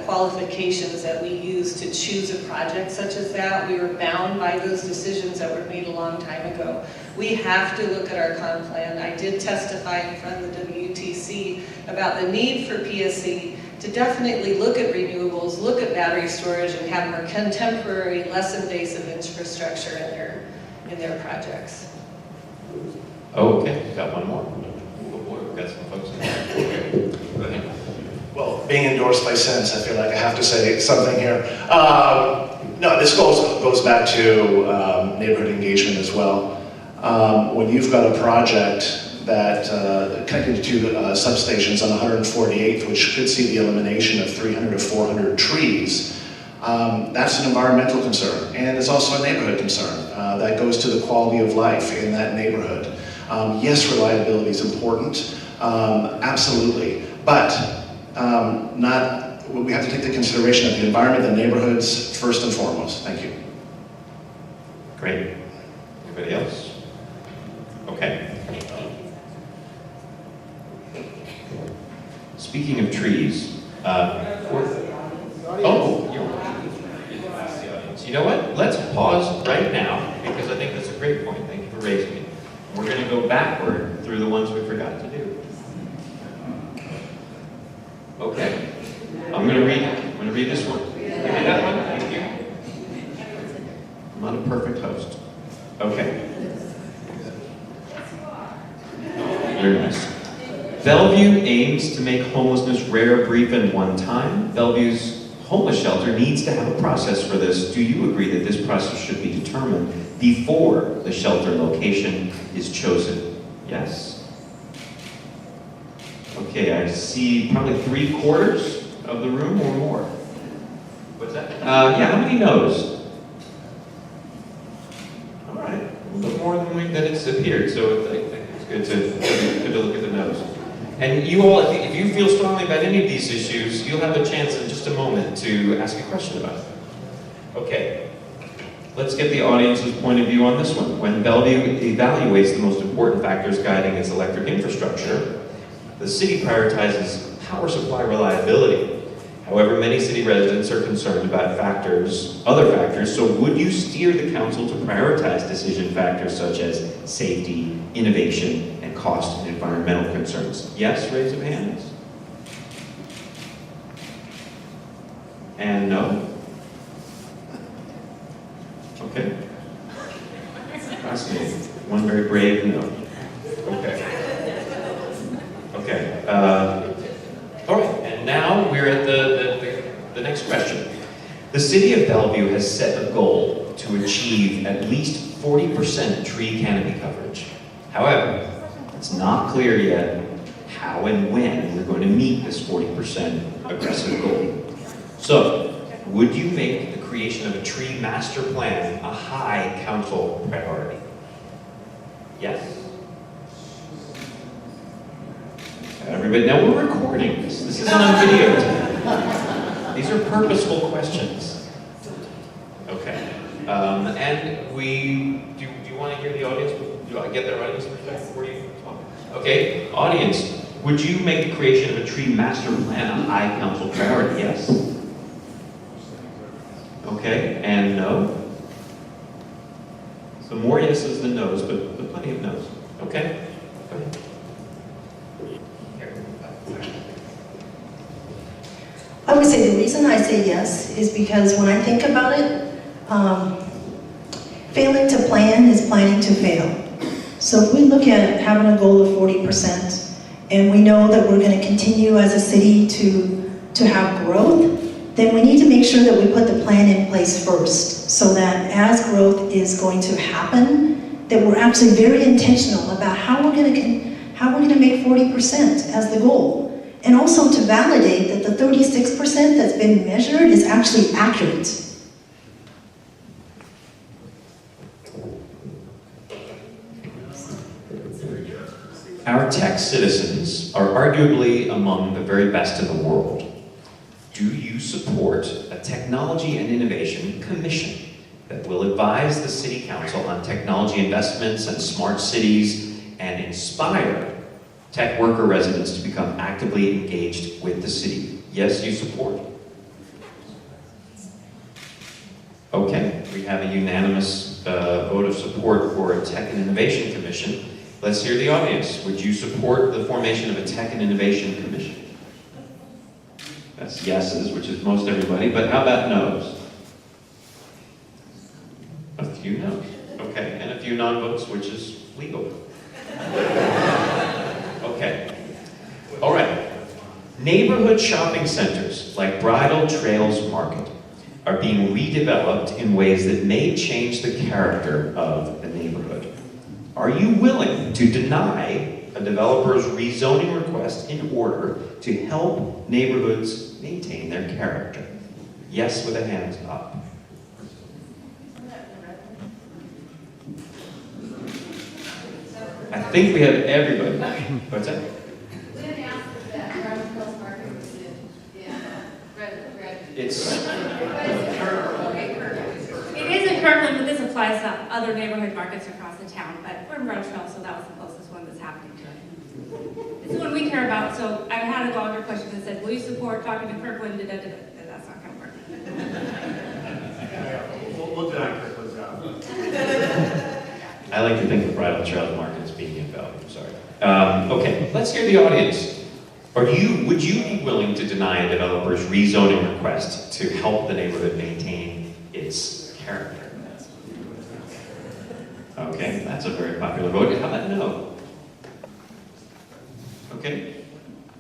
[SPEAKER 12] qualifications that we use to choose a project such as that. We were bound by those decisions that were made a long time ago. We have to look at our comp plan. I did testify in front of the WTC about the need for PSC to definitely look at renewables, look at battery storage, and have more contemporary, less invasive infrastructure in their projects.
[SPEAKER 3] Oh, okay, got one more. We've got some folks in there. Go ahead.
[SPEAKER 8] Well, being endorsed by Sense, I feel like I have to say something here. No, this goes back to neighborhood engagement as well. When you've got a project that connected to substations on 148th, which could see the elimination of 300 to 400 trees, that's an environmental concern, and it's also a neighborhood concern. That goes to the quality of life in that neighborhood. Yes, reliability is important, absolutely, but we have to take the consideration of the environment, the neighborhoods, first and foremost. Thank you.
[SPEAKER 3] Great. Anybody else? Okay. Speaking of trees, you know what? Let's pause right now, because I think that's a great point. Thank you for raising it. We're going to go backward through the ones we forgot to do. Okay. I'm going to read this one. Give me that one. Thank you. I'm not a perfect host. Okay. Very nice. Bellevue aims to make homelessness rare, brief, and one time. Bellevue's homeless shelter needs to have a process for this. Do you agree that this process should be determined before the shelter location is chosen? Yes? Okay, I see probably 3/4 of the room or more. What's that? Yeah, how many no's? All right, a little more than it's appeared, so I think it's good to look at the no's. And you all, if you feel strongly about any of these issues, you'll have a chance in just a moment to ask a question about it. Okay, let's get the audience's point of view on this one. When Bellevue evaluates the most important factors guiding its electric infrastructure, the city prioritizes power supply reliability. However, many city residents are concerned about other factors, so would you steer the council to prioritize decision factors such as safety, innovation, and cost and environmental concerns? Yes, raise of hands. And no? Okay. Fascinating. One very brave no. Okay. Okay. All right, and now we're at the next question. The City of Bellevue has set a goal to achieve at least 40% tree canopy coverage. However, it's not clear yet how and when we're going to meet this 40% aggressive goal. So, would you make the creation of a tree master plan a high council priority? Yes? Everybody, now we're recording this. This isn't on video. These are purposeful questions. Okay. And do you want to hear the audience? Do I get their audience perspective before you talk? Okay, audience, would you make the creation of a tree master plan a high council priority? Yes? Okay, and no? So more yeses than nos, but plenty of nos. Okay? Go ahead.
[SPEAKER 10] I would say the reason I say yes is because when I think about it, failing to plan is planning to fail. So if we look at having a goal of 40%, and we know that we're going to continue as a city to have growth, then we need to make sure that we put the plan in place first, so that as growth is going to happen, that we're actually very intentional about how we're going to make 40% as the goal. And also to validate that the 36% that's been measured is actually accurate.
[SPEAKER 3] Our tech citizens are arguably among the very best in the world. Do you support a technology and innovation commission that will advise the city council on technology investments and smart cities and inspire tech worker residents to become actively engaged with the city? Yes, you support. Okay, we have a unanimous vote of support for a Tech and Innovation Commission. Let's hear the audience. Would you support the formation of a Tech and Innovation Commission? That's yeses, which is most everybody, but how about no's? A few no's. Okay, and a few non-votes, which is legal. Okay. All right. Neighborhood shopping centers like Bridle Trails Market are being redeveloped in ways that may change the character of the neighborhood. Are you willing to deny a developer's rezoning request in order to help neighborhoods maintain their character? Yes, with a hand up. I think we have everybody. What's that?
[SPEAKER 2] We announced that Bridle Trails Market was in red.
[SPEAKER 3] It's...
[SPEAKER 1] It is in Kirkland, but this applies to other neighborhood markets across the town, but we're in Bridle Trail, so that was the closest one that's happening to it. This is one we care about, so I had a longer question that said, will you support talking to Kirkland? That's not going to work.
[SPEAKER 11] We'll deny Kirkland's job.
[SPEAKER 3] I like to think the Bridle Trails Market is being in Bellevue, sorry. Okay, let's hear the audience. Would you be willing to deny a developer's rezoning request to help the neighborhood maintain its character? Okay, that's a very popular vote. How about no? Okay,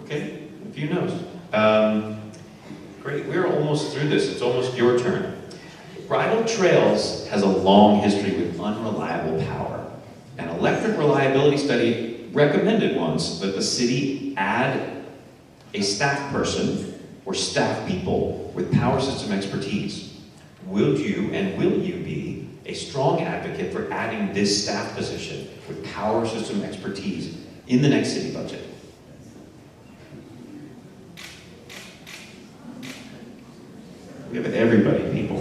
[SPEAKER 3] a few no's. Great, we're almost through this. It's almost your turn. Bridle Trails has a long history with unreliable power. An electric reliability study recommended once that the city add a staff person or staff people with power system expertise. Will you be a strong advocate for adding this staff position with power system expertise in the next city budget? We have everybody, people.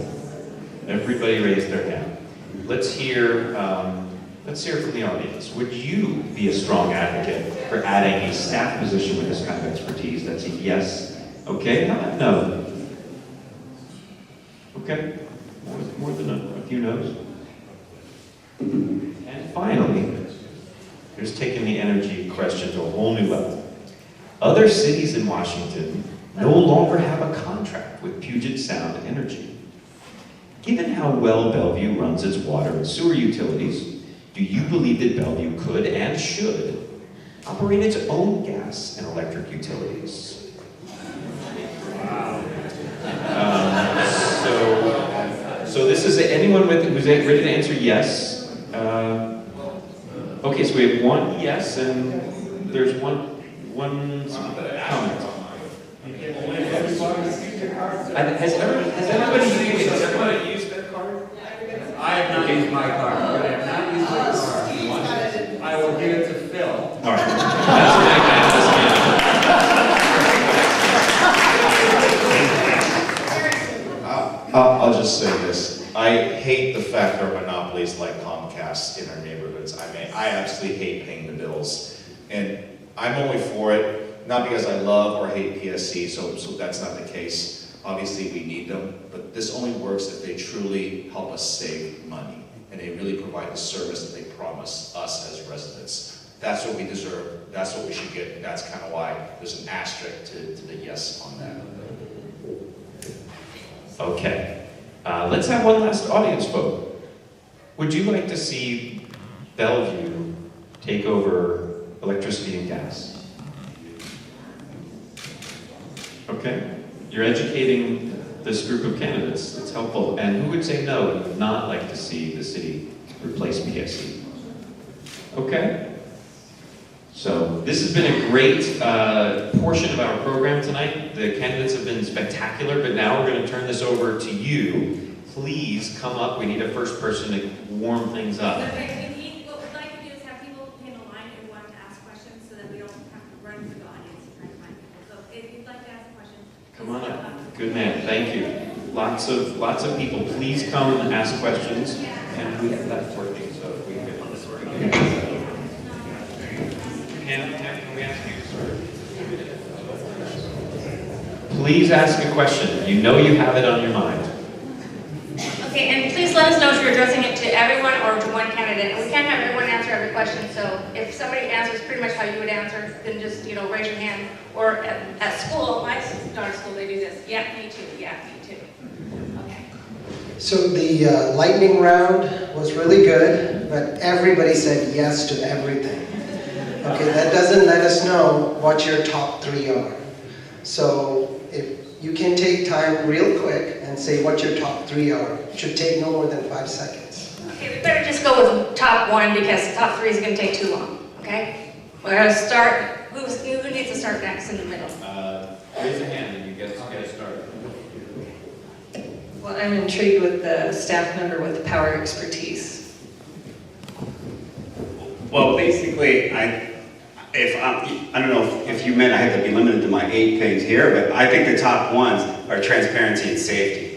[SPEAKER 3] Everybody raised their hand. Let's hear from the audience. Would you be a strong advocate for adding a staff position with this kind of expertise? That's a yes. Okay, how about no? Okay, more than a few no's. And finally, here's taking the energy question to a whole new level. Other cities in Washington no longer have a contract with Puget Sound Energy. Given how well Bellevue runs its water and sewer utilities, do you believe that Bellevue could and should operate its own gas and electric utilities? Wow. So this is anyone who's ready to answer yes. Okay, so we have one yes, and there's one comment. Has everybody used their card?
[SPEAKER 13] I have not used my card. I have not used my card. I will give it to Phil.
[SPEAKER 3] All right. That's
[SPEAKER 9] just say this. I hate the fact there are monopolies like Comcast in our neighborhoods. I mean, I absolutely hate paying the bills. And I'm only for it, not because I love or hate PSC, so that's not the case. Obviously, we need them, but this only works if they truly help us save money, and they really provide the service that they promise us as residents. That's what we deserve, that's what we should get, and that's kind of why there's an asterisk to the yes on that.
[SPEAKER 3] Okay, let's have one last audience vote. Would you like to see Bellevue take over electricity and gas? Okay, you're educating this group of candidates. It's helpful. And who would say no and would not like to see the city replace PSC? Okay. So this has been a great portion of our program tonight. The candidates have been spectacular, but now we're going to turn this over to you. Please come up. We need a first person to warm things up.
[SPEAKER 5] What we'd like to do is have people in a line who want to ask questions so that we don't have to run through the audience and try to find people. So if you'd like to ask a question,
[SPEAKER 3] Come on up. Good man. Thank you. Lots of people. Please come and ask questions. And we have that working, so we can. Can we ask you to start? Please ask a question. You know you have it on your mind.
[SPEAKER 1] Okay, and please let us know if you're addressing it to everyone or to one candidate. And we can't have everyone answer every question, so if somebody answers pretty much how you would answer, then just, raise your hand. Or at school, my daughter's school, they do this. Yeah, me too. Yeah, me too. Okay.
[SPEAKER 14] So the lightning round was really good, but everybody said yes to everything. Okay, that doesn't let us know what your top 3 are. So if you can take time real quick and say what your top 3 are. It should take no more than 5 seconds.
[SPEAKER 1] Okay, we better just go with top 1 because top 3 is going to take too long. Okay? We're going to start. Who needs to start next in the middle?
[SPEAKER 3] Raise a hand and you get started.
[SPEAKER 12] Well, I'm intrigued with the staff member with the power expertise.
[SPEAKER 11] Well, basically, I don't know if you meant I had to be limited to my 8 things here, but I think the top ones are transparency and safety.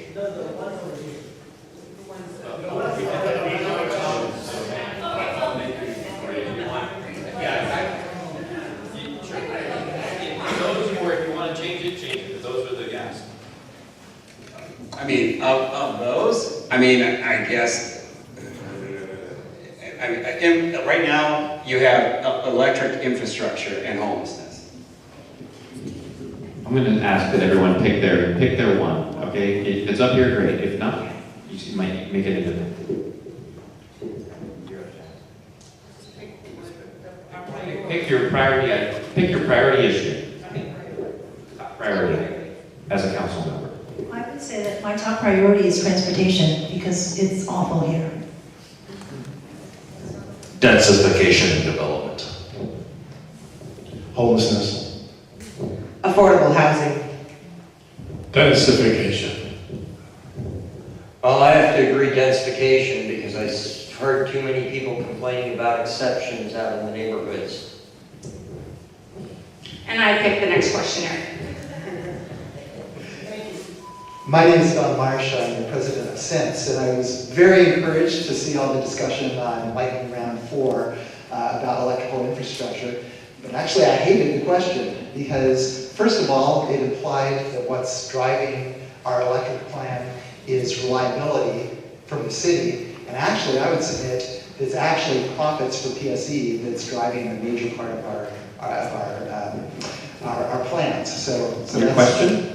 [SPEAKER 11] I mean, of those, I guess, right now you have electric infrastructure and homelessness.
[SPEAKER 3] I'm going to ask that everyone pick their one. Okay, if it's up here, great. If not, you might make it into. Pick your priority. Pick your priority issue. Priority as a council member.
[SPEAKER 10] I would say that my top priority is transportation because it's awful here.
[SPEAKER 9] Densification and development.
[SPEAKER 8] Homelessness.
[SPEAKER 7] Affordable housing.
[SPEAKER 6] Densification.
[SPEAKER 4] Well, I have to agree densification because I've heard too many people complaining about exceptions out in the neighborhoods.
[SPEAKER 1] And I pick the next questioner.
[SPEAKER 15] My name is Don Marsh. I'm the president of Sense, and I was very encouraged to see all the discussion on Lightning Round 4 about electrical infrastructure. But actually, I hated the question because, first of all, it implied that what's driving our electric plan is reliability from the city. And actually, I would submit it's actually profits for PSE that's driving a major part of our plans. So
[SPEAKER 3] Your question?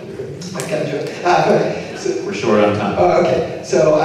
[SPEAKER 15] I got to do it. So,
[SPEAKER 3] we're short on time.
[SPEAKER 15] Oh, okay. So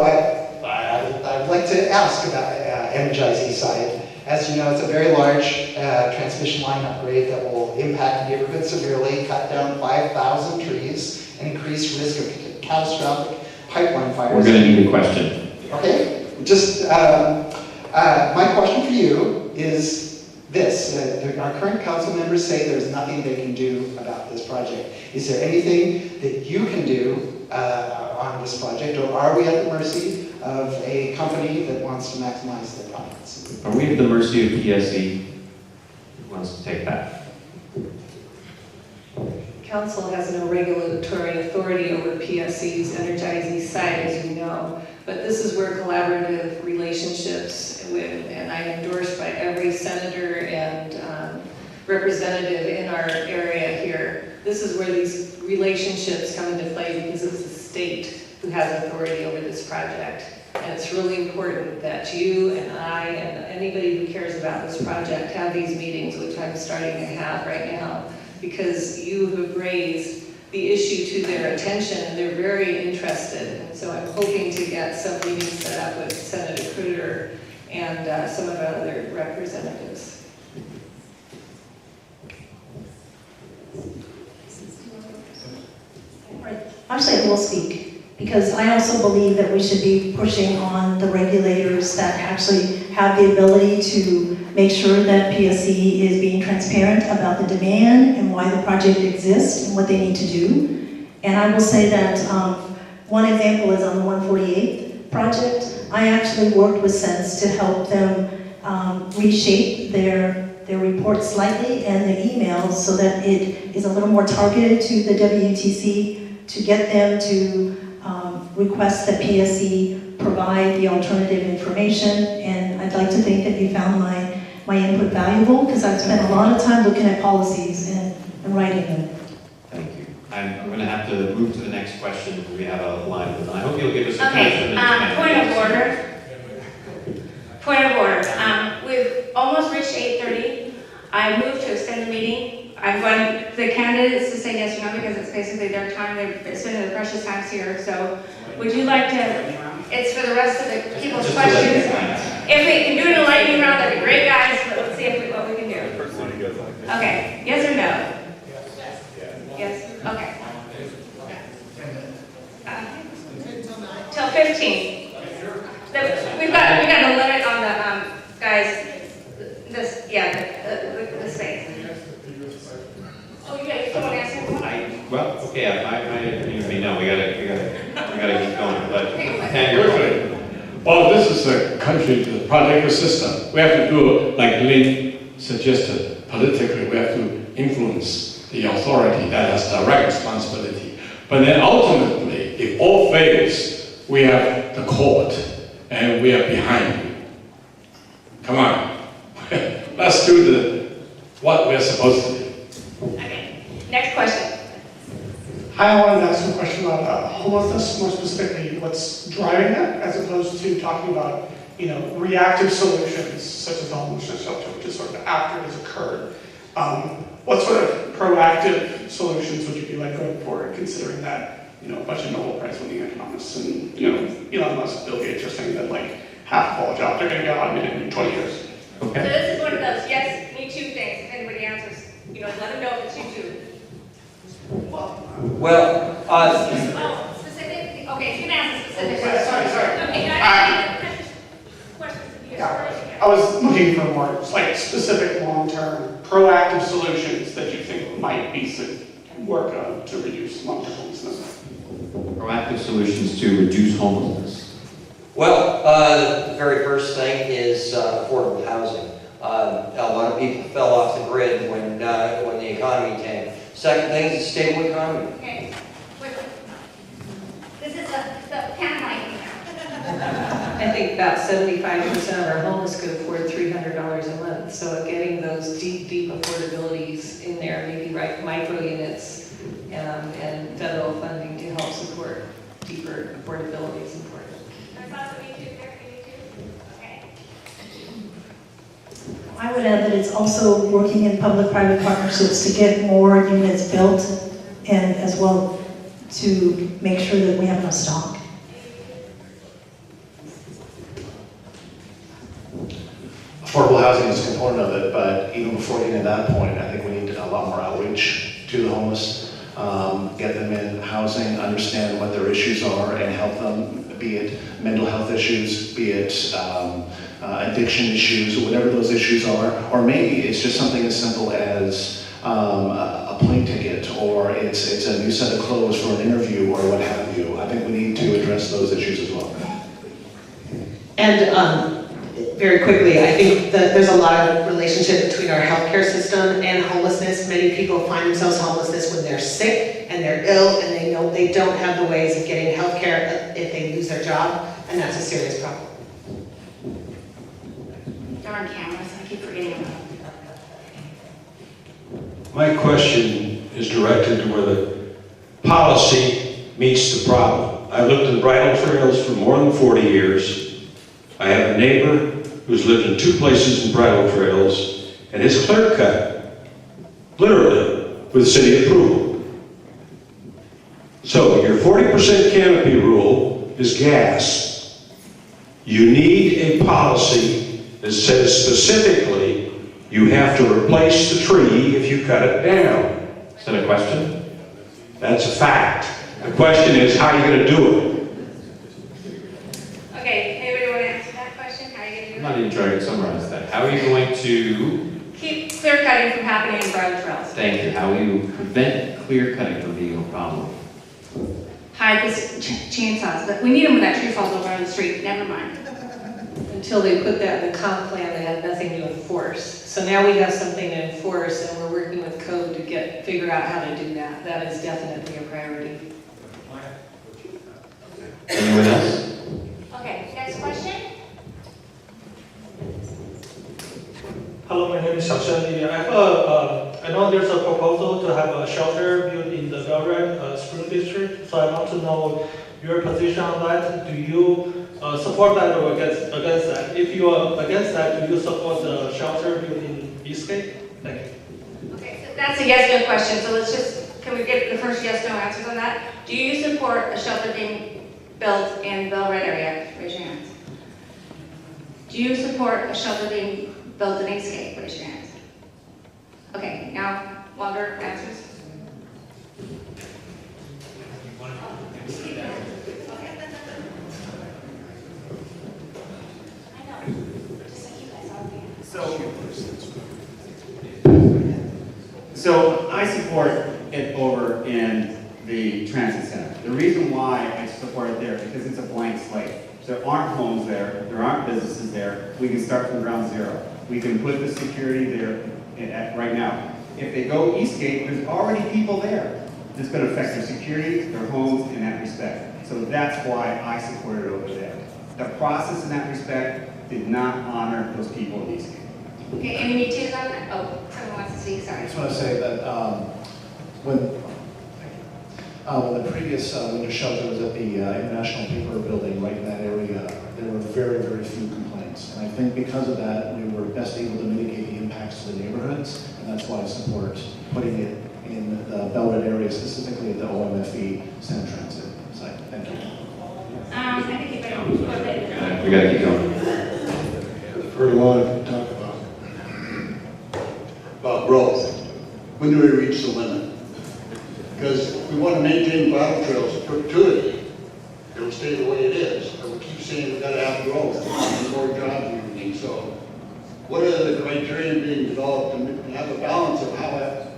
[SPEAKER 15] I'd like to ask about Energize Eastside. As you know, it's a very large transmission line upgrade that will impact the neighborhood severely, cut down 5,000 trees, and increase risk of catastrophic pipeline fires.
[SPEAKER 3] We're going to need a question.
[SPEAKER 15] Okay. Just my question for you is this. Our current council members say there's nothing they can do about this project. Is there anything that you can do on this project, or are we at the mercy of a company that wants to maximize their profits?
[SPEAKER 3] Are we at the mercy of PSE? Who wants to take that?
[SPEAKER 12] council has no regulatory authority over PSC's Energize site, as you know, but this is where collaborative relationships with, and I endorsed by every senator and representative in our area here, this is where these relationships come into play because it's the state who has authority over this project. And it's really important that you and I and anybody who cares about this project have these meetings, which I'm starting to have right now, because you have raised the issue to their attention and they're very interested. And so I'm hoping to get some meetings set up with Senator Kruger and some of our other representatives.
[SPEAKER 10] Actually, I will speak, because I also believe that we should be pushing on the regulators that actually have the ability to make sure that PSC is being transparent about the demand and why the project exists and what they need to do. And I will say that one example is on the 148th project. I actually worked with Sense to help them reshape their report slightly and the emails so that it is a little more targeted to the WTC to get them to request that PSC provide the alternative information. And I'd like to think that you found my input valuable, because I've spent a lot of time looking at policies and writing them.
[SPEAKER 3] Thank you. I'm going to have to move to the next question because we have a line. I hope you'll give us a
[SPEAKER 1] Okay, point of order. Point of order. We've almost reached 8:30. I moved to extend the meeting. I'm going the candidates to say yes or no because it's basically their time. They're spending their precious times here. So would you like to, it's for the rest of the people's questions. If we can do it in a lightning round, that'd be great, guys, but let's see what we can do. Okay, yes or no? Yes, okay. Till 15. We've got a limit on the, guys, this, the space. Oh, you got someone asking?
[SPEAKER 3] Well, okay, I didn't even know. We gotta keep going. But
[SPEAKER 6] Quickly. Well, this is a country, the project system. We have to do, like Lynne suggested, politically, we have to influence the authority that has direct responsibility. But then ultimately, if all fails, we have the court, and we are behind you. Come on. Let's do what we're supposed to do.
[SPEAKER 1] Okay, next question.
[SPEAKER 16] Hi, I wanted to ask a question about homelessness, more specifically what's driving that, as opposed to talking about, reactive solutions such as the homelessness shelter, which is sort of after it has occurred. What sort of proactive solutions would you be going forward, considering that, a bunch of Nobel Prize winning economists and, Elon Musk, Bill Gates are saying that half of all jobs are going to go automated in 20 years.
[SPEAKER 1] Okay. So this is one of those yes, me too things. If anybody answers, let them know if it's you too.
[SPEAKER 4] Well,
[SPEAKER 1] specific? Okay, you can answer specific.
[SPEAKER 16] Sorry.
[SPEAKER 1] Okay, I questions of yours.
[SPEAKER 16] I was looking for more specific long-term proactive solutions that you think might be work to reduce long-term homelessness.
[SPEAKER 3] proactive solutions to reduce homelessness.
[SPEAKER 4] Well, the very first thing is affordable housing. A lot of people fell off the grid when the economy tanked. Second thing is a stable economy.
[SPEAKER 1] Okay. This is the pan light.
[SPEAKER 12] I think about 75% of our homeless could afford $300 a month. So getting those deep affordabilities in there, maybe micro units and federal funding to help support deeper affordability is important.
[SPEAKER 10] I would add that it's also working in public-private partnerships to get more units built and as well to make sure that we have enough stock.
[SPEAKER 8] Affordable housing is a component of it, but even before getting to that point, I think we need a lot more outreach to the homeless, get them in housing, understand what their issues are, and help them, be it mental health issues, be it addiction issues, or whatever those issues are, or maybe it's just something as simple as a plane ticket, or it's a new set of clothes for an interview, or what have you. I think we need to address those issues as well.
[SPEAKER 7] And very quickly, I think that there's a lot of relationship between our healthcare system and homelessness. Many people find themselves homelessness when they're sick and they're ill and they know they don't have the ways of getting healthcare if they lose their job, and that's a serious problem.
[SPEAKER 1] Darn cameras, I keep forgetting about them.
[SPEAKER 17] My question is directed to where the policy meets the problem. I've lived in bridle trails for more than 40 years. I have a neighbor who's lived in 2 places in bridle trails, and his clear cut, literally, with city approval. So your 40% canopy rule is gas. You need a policy that says specifically you have to replace the tree if you cut it down.
[SPEAKER 3] Is that a question?
[SPEAKER 17] That's a fact. The question is, how are you going to do it?
[SPEAKER 1] Okay, anybody want to answer that question? How are you going to do
[SPEAKER 3] I'm not even trying to summarize that. How are you going to,
[SPEAKER 1] keep clear cutting from happening in bridle trails?
[SPEAKER 3] thank you, how will you prevent clear cutting from being a problem?
[SPEAKER 1] Hide this chainsaws, but we need them when that tree falls over on the street, never mind.
[SPEAKER 12] Until they put that in the comp plan, they had nothing to enforce. So now we have something to enforce, and we're working with code to figure out how to do that. That is definitely a priority.
[SPEAKER 3] Anyone else?
[SPEAKER 1] Okay, next question?
[SPEAKER 18] Hello, my name is Xiaoshen. I know there's a proposal to have a shelter built in the Bellevue Spring District, so I want to know your position on that. Do you support that or against that? If you are against that, do you support the shelter built in Eastgate? Thank you.
[SPEAKER 1] Okay, so that's a yes/no question, so let's just, can we get the first yes/no answers on that? Do you support a shelter being built in Bellevue area? Raise your hands. Do you support a shelter being built in Eastgate? Raise your hands. Okay, now longer answers.
[SPEAKER 11] So I support it over in the transit center. The reason why I support it there, because it's a blank slate. There aren't homes there, there aren't businesses there. We can start from ground zero. We can put the security there right now. If they go Eastgate, there's already people there. It's going to affect their security, their homes in that respect. So that's why I support it over there. The process in that respect did not honor those people in Eastgate.
[SPEAKER 1] Okay, and we need to on that? Oh, someone wants to speak, sorry.
[SPEAKER 8] I just want to say that when the previous winter shelter was at the International Paper Building right in that area, there were very, very few complaints. And I think because of that, we were best able to mitigate the impacts to the neighborhoods, and that's why I support putting it in the Bellwood area, specifically at the OMFE Center Transit site. Thank you.
[SPEAKER 1] I think you better go ahead.
[SPEAKER 3] We got to keep going.
[SPEAKER 19] I've heard a lot of talk about growth. When do we reach the limit? Because we want to maintain bridle trails in perpetuity. It'll stay the way it is. But we keep saying we've got to have growth and more jobs and everything. So what are the criteria being developed to have a balance of how a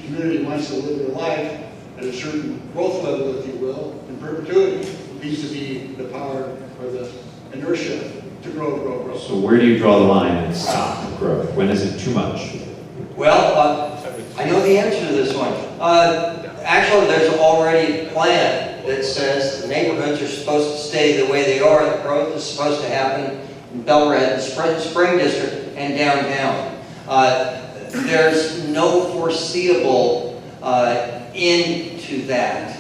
[SPEAKER 19] community wants to live their life at a certain growth level, if you will, in perpetuity, vis-a-vis the power or the inertia to grow.
[SPEAKER 3] So where do you draw the line and stop growth? When is it too much?
[SPEAKER 4] Well, I know the answer to this one. Actually, there's already a plan that says the neighborhoods are supposed to stay the way they are. The growth is supposed to happen in Bellevue, the Spring District, and downtown. There's no foreseeable end to that.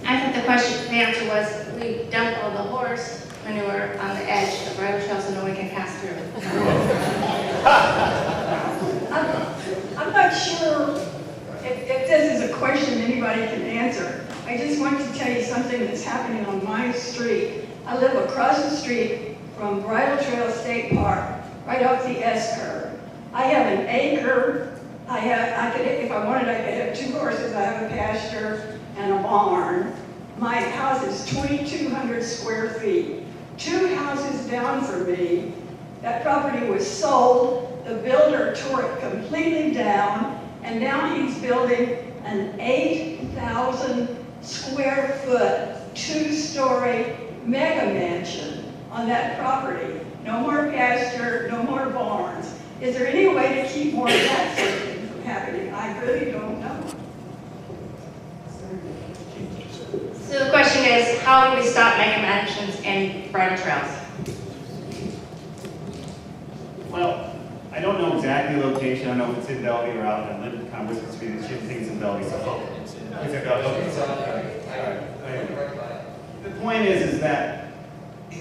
[SPEAKER 1] I thought the answer was we dump all the horse manure on the edge of bridle trails so no one can pass through.
[SPEAKER 20] I'm not sure if this is a question anybody can answer. I just want to tell you something that's happening on my street. I live across the street from Bridle Trail State Park, right off the S-curve. I have an acre. If I wanted, I could have 2 horses. I have a pasture and a barn. My house is 2,200 square feet. 2 houses down from me, that property was sold. The builder tore it completely down, and now he's building an 8,000 square foot, 2-story mega mansion on that property. No more pasture, no more barns. Is there any way to keep more of that sort of thing from happening? I really don't know.
[SPEAKER 1] So the question is, how do we stop mega mansions and bridle trails?
[SPEAKER 11] Well, I don't know exactly the location. I don't know if it's in Bellevue or out in Lynne. Kind of whispers to me that she thinks in Bellevue. So, it's in Bellevue. Okay. The point is that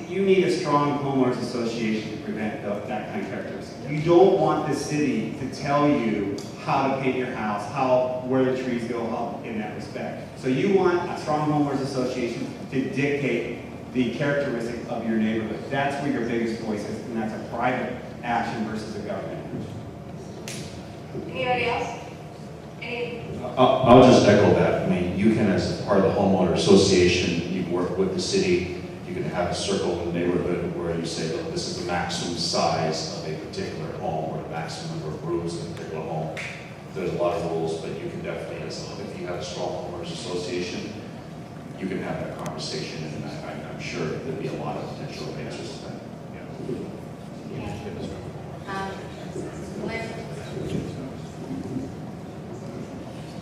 [SPEAKER 11] you need a strong homeowners association to prevent that kind of characteristic. You don't want the city to tell you how to paint your house, where the trees go, how in that respect. So you want a strong homeowners association to dictate the characteristic of your neighborhood. That's where your biggest voice is, and that's a private action versus a government action.
[SPEAKER 1] Anybody else?
[SPEAKER 9] I'll just echo that. I mean, you can, as part of the homeowner association, you can work with the city. You can have a circle in the neighborhood where you say, look, this is the maximum size of a particular home or the maximum number of rooms in a particular home. There's a lot of rules, but you can definitely, if you have a strong homeowners association, you can have that conversation, and I'm sure there'd be a lot of potential answers to that.
[SPEAKER 1] Lynne?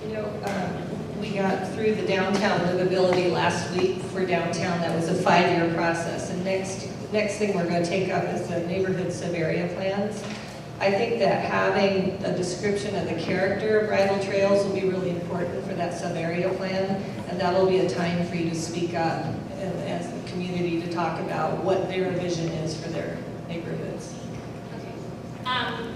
[SPEAKER 12] You know, we got through the downtown livability last week for downtown. That was a 5-year process. And next thing we're going to take up is the neighborhood sub-area plans. I think that having a description of the character of bridle trails will be really important for that sub-area plan. And that'll be a time for you to speak up as a community to talk about what their vision is for their neighborhoods.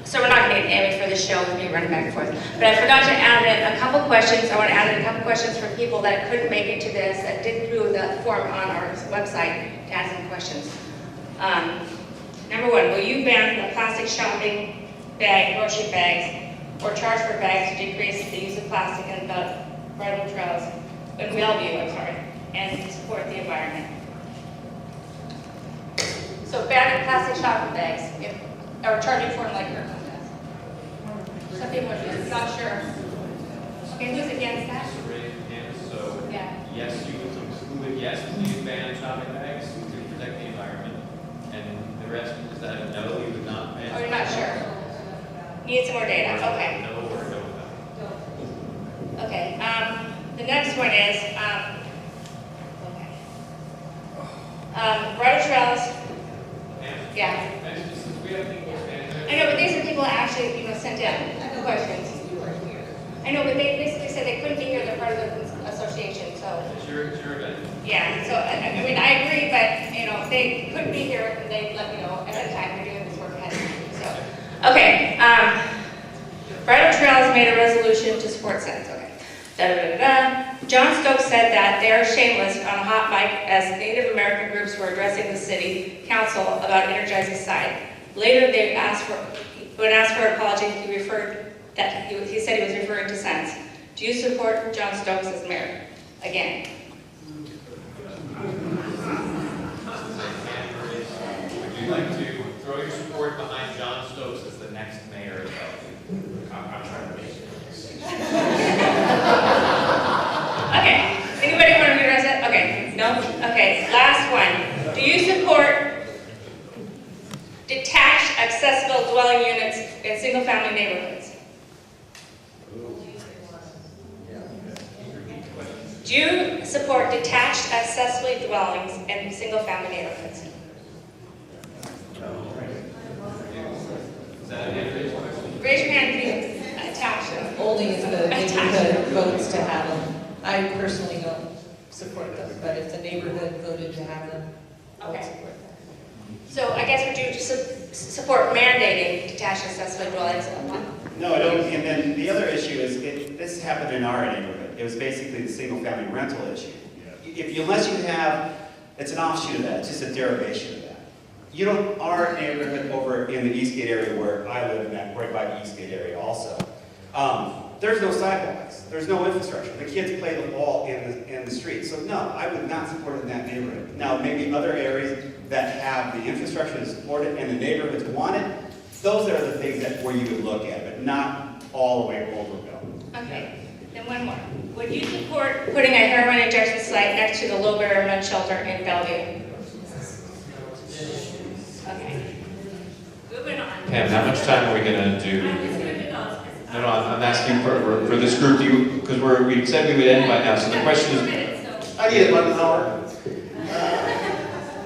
[SPEAKER 1] So we're not going to get Amy for the show with me running back and forth. But I forgot to add in a couple questions. I want to add in a couple questions for people that couldn't make it to this, that didn't do the form on our website to ask some questions. Number one, will you ban the plastic shopping bag, grocery bags, or charge for bags to decrease the use of plastic in the bridle trails, in Bellevue, and support the environment? So banning plastic shopping bags, or charging for liquor. Some people are not sure. Okay, who's against that?
[SPEAKER 3] So,
[SPEAKER 1] yeah.
[SPEAKER 3] Yes, who would yes, please ban shopping bags to protect the environment. And the rest is that no, you would not ban.
[SPEAKER 1] Oh, you're not sure? Need some more data, okay.
[SPEAKER 3] No or no with that.
[SPEAKER 1] Okay, the next one is, bridle trails. Yeah. I know, but these are people that actually, sent in questions. I know, but they basically said they couldn't be here, they're part of the association, so.
[SPEAKER 3] It's your event.
[SPEAKER 1] Yeah, so, I mean, I agree, but, if they couldn't be here, they let me know ahead of time, they're doing this work ahead of time, so. Okay, Bridle Trails made a resolution to support Sense, okay. John Stokes said that they're shameless on a hot mic as Native American groups were addressing the city council about energizing side. Later, when asked for an apology, he said he was referring to Sense. Do you support John Stokes as mayor? Again.
[SPEAKER 3] Would you like to throw your support behind John Stokes as the next mayor of Bellevue? I'm trying to make it.
[SPEAKER 1] Okay. Anybody want to address it? Okay. No? Okay. Last one. Do you support detached accessible dwelling units in single-family neighborhoods? Do you support detached accessory dwellings in single-family neighborhoods? Raise your hand if you attach them.
[SPEAKER 12] Only if the neighborhood votes to have them. I personally don't support them, but if the neighborhood voted to have them, I would support them.
[SPEAKER 1] So I guess would you support mandating detached accessory dwellings?
[SPEAKER 11] No, I don't. And then the other issue is, this happened in our neighborhood. It was basically the single-family rental issue. Unless you have, it's an offshoot of that. It's just a derivation of that. Our neighborhood over in the Eastgate area where I live in that, right by the Eastgate area also, there's no sidewalks. There's no infrastructure. The kids play the ball in the street. So no, I would not support it in that neighborhood. Now, maybe other areas that have the infrastructure to support it and the neighborhoods want it, those are the things where you would look at, but not all the way over Bellevue.
[SPEAKER 1] Okay, then one more. Would you support putting a heroin injection site next to the low-barrier men's shelter in Bellevue?
[SPEAKER 5] moving on.
[SPEAKER 3] Pam, how much time are we gonna do?
[SPEAKER 5] I'm just going to go.
[SPEAKER 3] No, I'm asking for this group, because we said we would end by now, so the question is,
[SPEAKER 16] I need about an hour.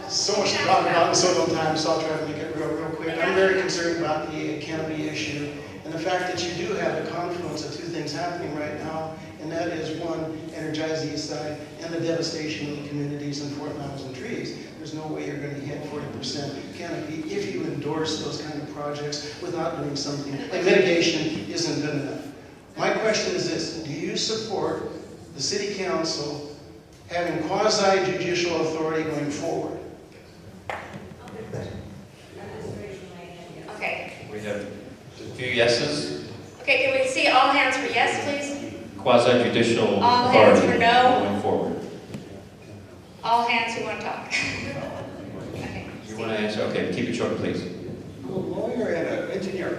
[SPEAKER 16] So much to talk about in so little time, so I'll try to make it real quick. I'm very concerned about the canopy issue and the fact that you do have a confluence of two things happening right now, and that is one, energize the east side, and the devastation of the communities and 4,000 trees. There's no way you're going to hit 40% canopy if you endorse those kind of projects without doing something. Like mitigation isn't good enough. My question is this: do you support the city council having quasi-judicial authority going forward?
[SPEAKER 1] Okay.
[SPEAKER 3] we have a few yeses,
[SPEAKER 1] Okay, can we see all hands for yes, please?
[SPEAKER 3] quasi-judicial
[SPEAKER 1] All hands
[SPEAKER 3] authority
[SPEAKER 1] for no?
[SPEAKER 3] going forward.
[SPEAKER 1] All hands who want to talk. Okay.
[SPEAKER 3] You want to answer? Okay, keep it short, please.
[SPEAKER 11] I'm a lawyer and an engineer.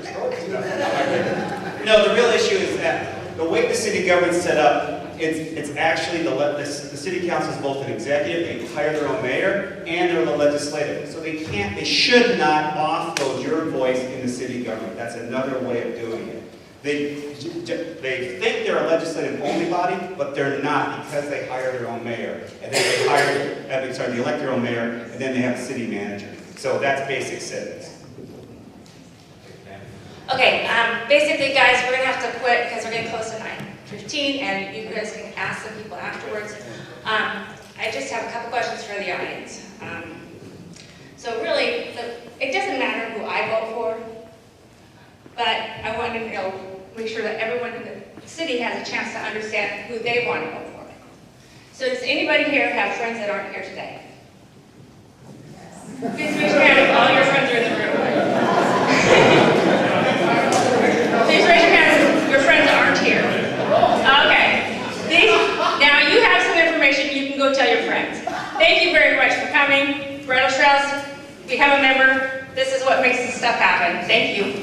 [SPEAKER 11] No, the real issue is that the way the city government's set up, it's actually the city council is both an executive, they hire their own mayor, and they're the legislative. So they should not offload your voice in the city government. That's another way of doing it. They think they're a legislative only body, but they're not, because they hire their own mayor, and then they elect their own mayor, and then they have a city manager. So that's basic civics.
[SPEAKER 1] Okay, basically, guys, we're going to have to quit because we're getting close to 9:15, and you guys can ask the people afterwards. I just have a couple questions for the audience. So really, it doesn't matter who I vote for, but I want to make sure that everyone in the city has a chance to understand who they want to vote for. So does anybody here have friends that aren't here today? Please raise your hand if all your friends are in the room. Please raise your hands if your friends aren't here. Okay. Now you have some information you can go tell your friends. Thank you very much for coming. Bridle Trails, become a member. This is what makes this stuff happen. Thank you.